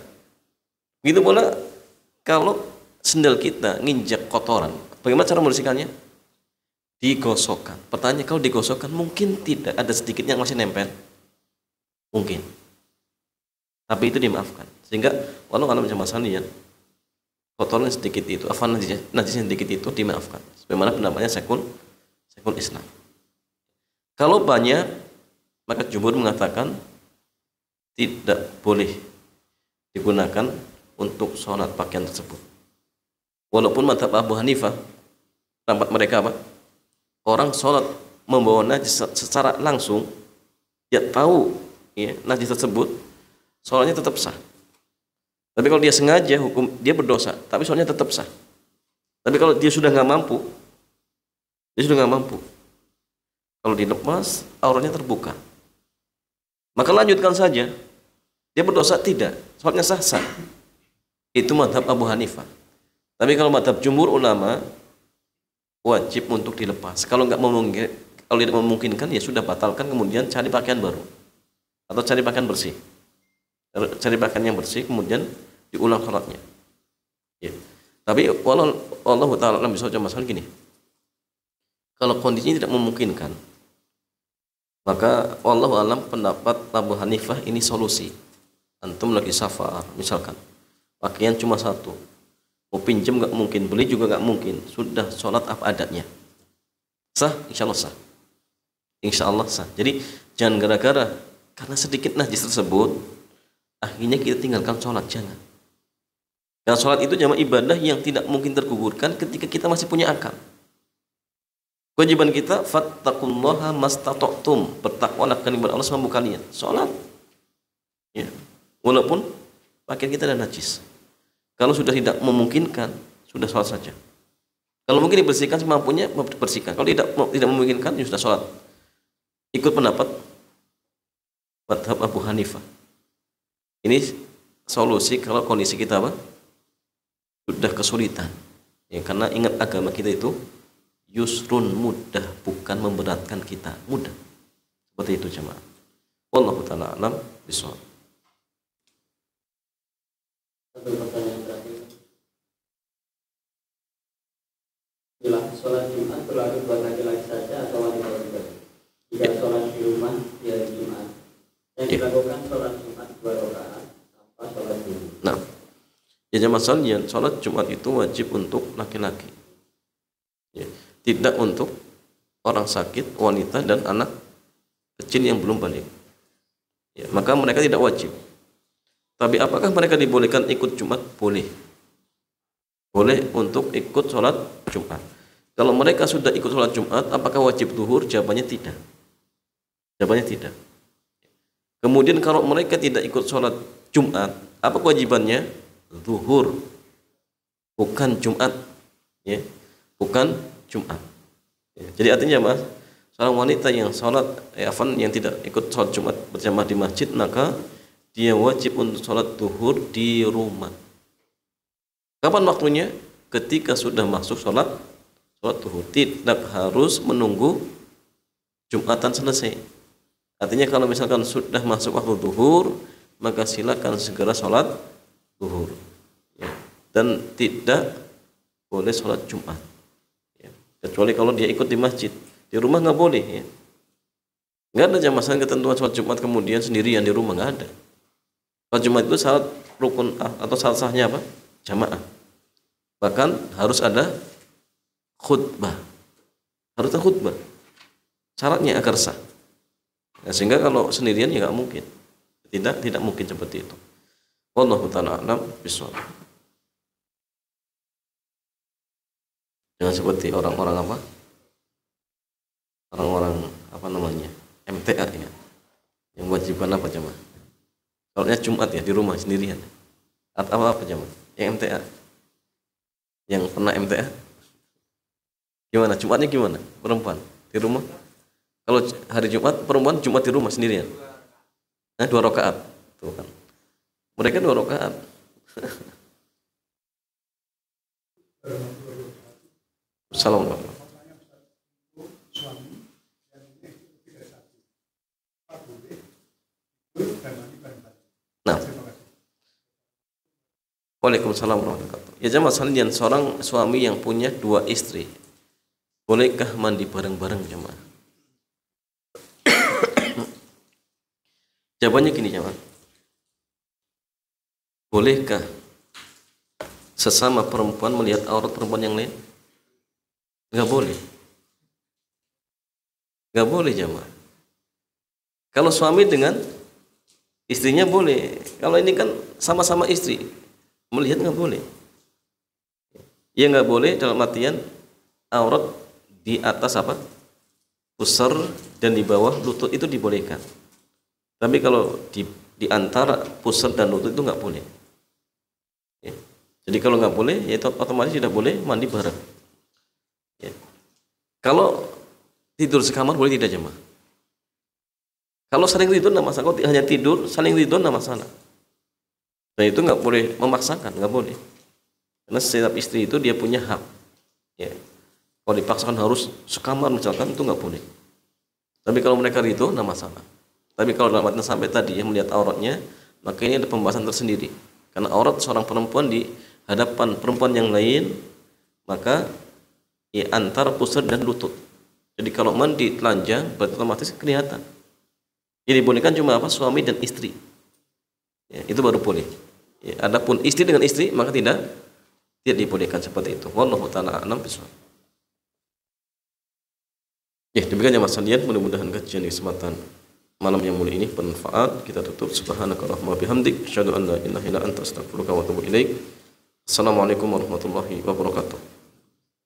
Begitu pula kalau sendal kita nginjak kotoran, bagaimana cara membersihkannya? Digosokkan. Pertanyaan, kalau digosokkan mungkin tidak ada sedikit yang masih nempel? Mungkin. Tapi itu dimaafkan. Sehingga walau kalau macam masalahnya kotoran sedikit itu, najisnya sedikit itu dimaafkan. Sebagaimana pendapatnya Syekhul Islam. Kalau banyak, maka jumhur mengatakan tidak boleh digunakan untuk sholat pakaian tersebut. Walaupun mazhab Abu Hanifah, pendapat mereka apa? Orang sholat membawa najis secara langsung, dia tahu ya, najis tersebut, sholatnya tetap sah. Tapi kalau dia sengaja, hukum dia berdosa, tapi soalnya tetap sah. Tapi kalau dia sudah nggak mampu, kalau dilepas, auratnya terbuka, maka lanjutkan saja. Dia berdosa tidak, soalnya sah. Itu mazhab Abu Hanifah. Tapi kalau mazhab jumhur ulama, wajib untuk dilepas. Kalau tidak memungkinkan, ya sudah batalkan, kemudian cari pakaian baru atau cari pakaian bersih. Cari pakaian yang bersih, kemudian diulang sholatnya. Ya. Tapi Allah Ta'ala bisa masalah gini. Kalau kondisinya tidak memungkinkan, maka wallahu alam pendapat Abu Hanifah ini solusi. Antum lagi safar misalkan, pakaian cuma satu, mau pinjam nggak mungkin, beli juga nggak mungkin, sudah sholat apa adanya, sah, insya Allah sah, insya Allah sah. Jadi jangan gara-gara karena sedikit najis tersebut akhirnya kita tinggalkan sholat, jangan. Dan sholat itu jamaah ibadah yang tidak mungkin tergugurkan ketika kita masih punya akal. Kewajiban kita fattaqullaha mastata'tum, bertakwalah kepada Allah semampu kalian. Salat. Ya. Walaupun pakaian kita ada najis. Kalau sudah tidak memungkinkan, sudah salat saja. Kalau mungkin dibersihkan semampunya, bersihkan. Kalau tidak memungkinkan, ya sudah salat. Ikut pendapat mazhab Abu Hanifah. Ini solusi kalau kondisi kita apa? Sudah kesulitan. Ya, karena ingat agama kita itu yusrun, mudah, bukan memberatkan kita, mudah. Seperti itu jemaah. Wallahu ta'ala alam bishawab. Satu pertanyaan terakhir. Bila sholat Jumat berlaku buat laki-laki saja atau wanita juga? Jika sholat di rumah di hari Jumat, yang dilakukan sholat Jumat 2 rakaat tanpa sholat dulu. Nah, ya jemaah sekalian, sholat Jumat itu wajib untuk laki-laki. Ya. Tidak untuk orang sakit, wanita dan anak kecil yang belum balik. Ya, maka mereka tidak wajib. Tapi apakah mereka dibolehkan ikut Jumat? Boleh. Boleh untuk ikut sholat Jumat. Kalau mereka sudah ikut sholat Jumat, apakah wajib zuhur? Jawabannya tidak. Jawabannya tidak. Kemudian kalau mereka tidak ikut sholat Jumat, apa kewajibannya? Zuhur, bukan Jumat. Ya, bukan Jumat. Ya, jadi artinya mas, seorang wanita yang sholat yang tidak ikut sholat Jumat berjamaah di masjid, maka dia wajib untuk sholat zuhur di rumah. Kapan waktunya? Ketika sudah masuk sholat zuhur, tidak harus menunggu Jumatan selesai. Artinya kalau misalkan sudah masuk waktu zuhur, maka silakan segera sholat zuhur. Ya. Dan tidak boleh sholat Jumat. Kecuali kalau dia ikut di masjid, di rumah nggak boleh. Ya. Nggak ada jamaah ketentuan sholat Jumat kemudian sendirian di rumah, nggak ada. Sholat Jumat itu syarat rukun atau syarat sahnya apa? Jamaah. Bahkan harus ada khutbah, harus ada khutbah. Syaratnya agar sah. Ya, sehingga kalau sendirian ya nggak mungkin, tidak mungkin seperti itu. Wallahu ta'ala a'lam bishawab. Jangan seperti orang-orang apa? Orang-orang apa namanya? MTA ya. Yang wajibkan apa jemaah? Soalnya Jumat ya di rumah sendirian. Atau apa jemaah? Yang MTA. Yang pernah MTA? Gimana? Jumatnya gimana? Perempuan di rumah? Kalau hari Jumat perempuan Jumat di rumah sendirian. Nah, 2 rakaat. Tuh kan. Mereka 2 rakaat. Assalamualaikum. Nah, Waalaikumsalam warahmatullahi wabarakatuh. Ya jemaah sekalian, seorang suami yang punya 2 istri, bolehkah mandi bareng-bareng jemaah? Jawabannya gini jemaah. Bolehkah sesama perempuan melihat aurat perempuan yang lain? Nggak boleh. Nggak boleh jamaah. Kalau suami dengan istrinya boleh. Kalau ini kan sama-sama istri, melihat nggak boleh. Ya nggak boleh dalam artian aurat di atas apa? Pusar dan di bawah lutut itu dibolehkan. Tapi kalau di antara pusar dan lutut itu nggak boleh. Ya. Jadi kalau nggak boleh, ya itu otomatis tidak boleh mandi bareng. Ya. Kalau tidur sekamar boleh tidak jemaah? Kalau saling tidur tidak masalah. Kalau hanya tidur saling tidur tidak masalah. Dan itu nggak boleh memaksakan, nggak boleh. Karena setiap istri itu dia punya hak. Ya. Kalau dipaksakan harus sekamar misalkan itu nggak boleh. Tapi kalau mereka itu tidak masalah. Tapi kalau dalam artian sampai tadi yang melihat auratnya, maka ini ada pembahasan tersendiri. Karena aurat seorang perempuan di hadapan perempuan yang lain, maka ya, antara pusar dan lutut. Jadi kalau mandi telanjang berarti otomatis kelihatan. Jadi dibolehkan cuma apa? Suami dan istri. Ya, itu baru boleh. Ya, adapun istri dengan istri maka tidak dibolehkan seperti itu. Wallahu taala a'lam bishawab. Ya, demikian ya Mas Sandian, mudah-mudahan kajian di kesempatan malam yang mulia ini bermanfaat. Kita tutup subhanakallahumma bihamdik asyhadu an la ilaha illa anta astaghfiruka wa atubu ilaik. Assalamualaikum warahmatullahi wabarakatuh.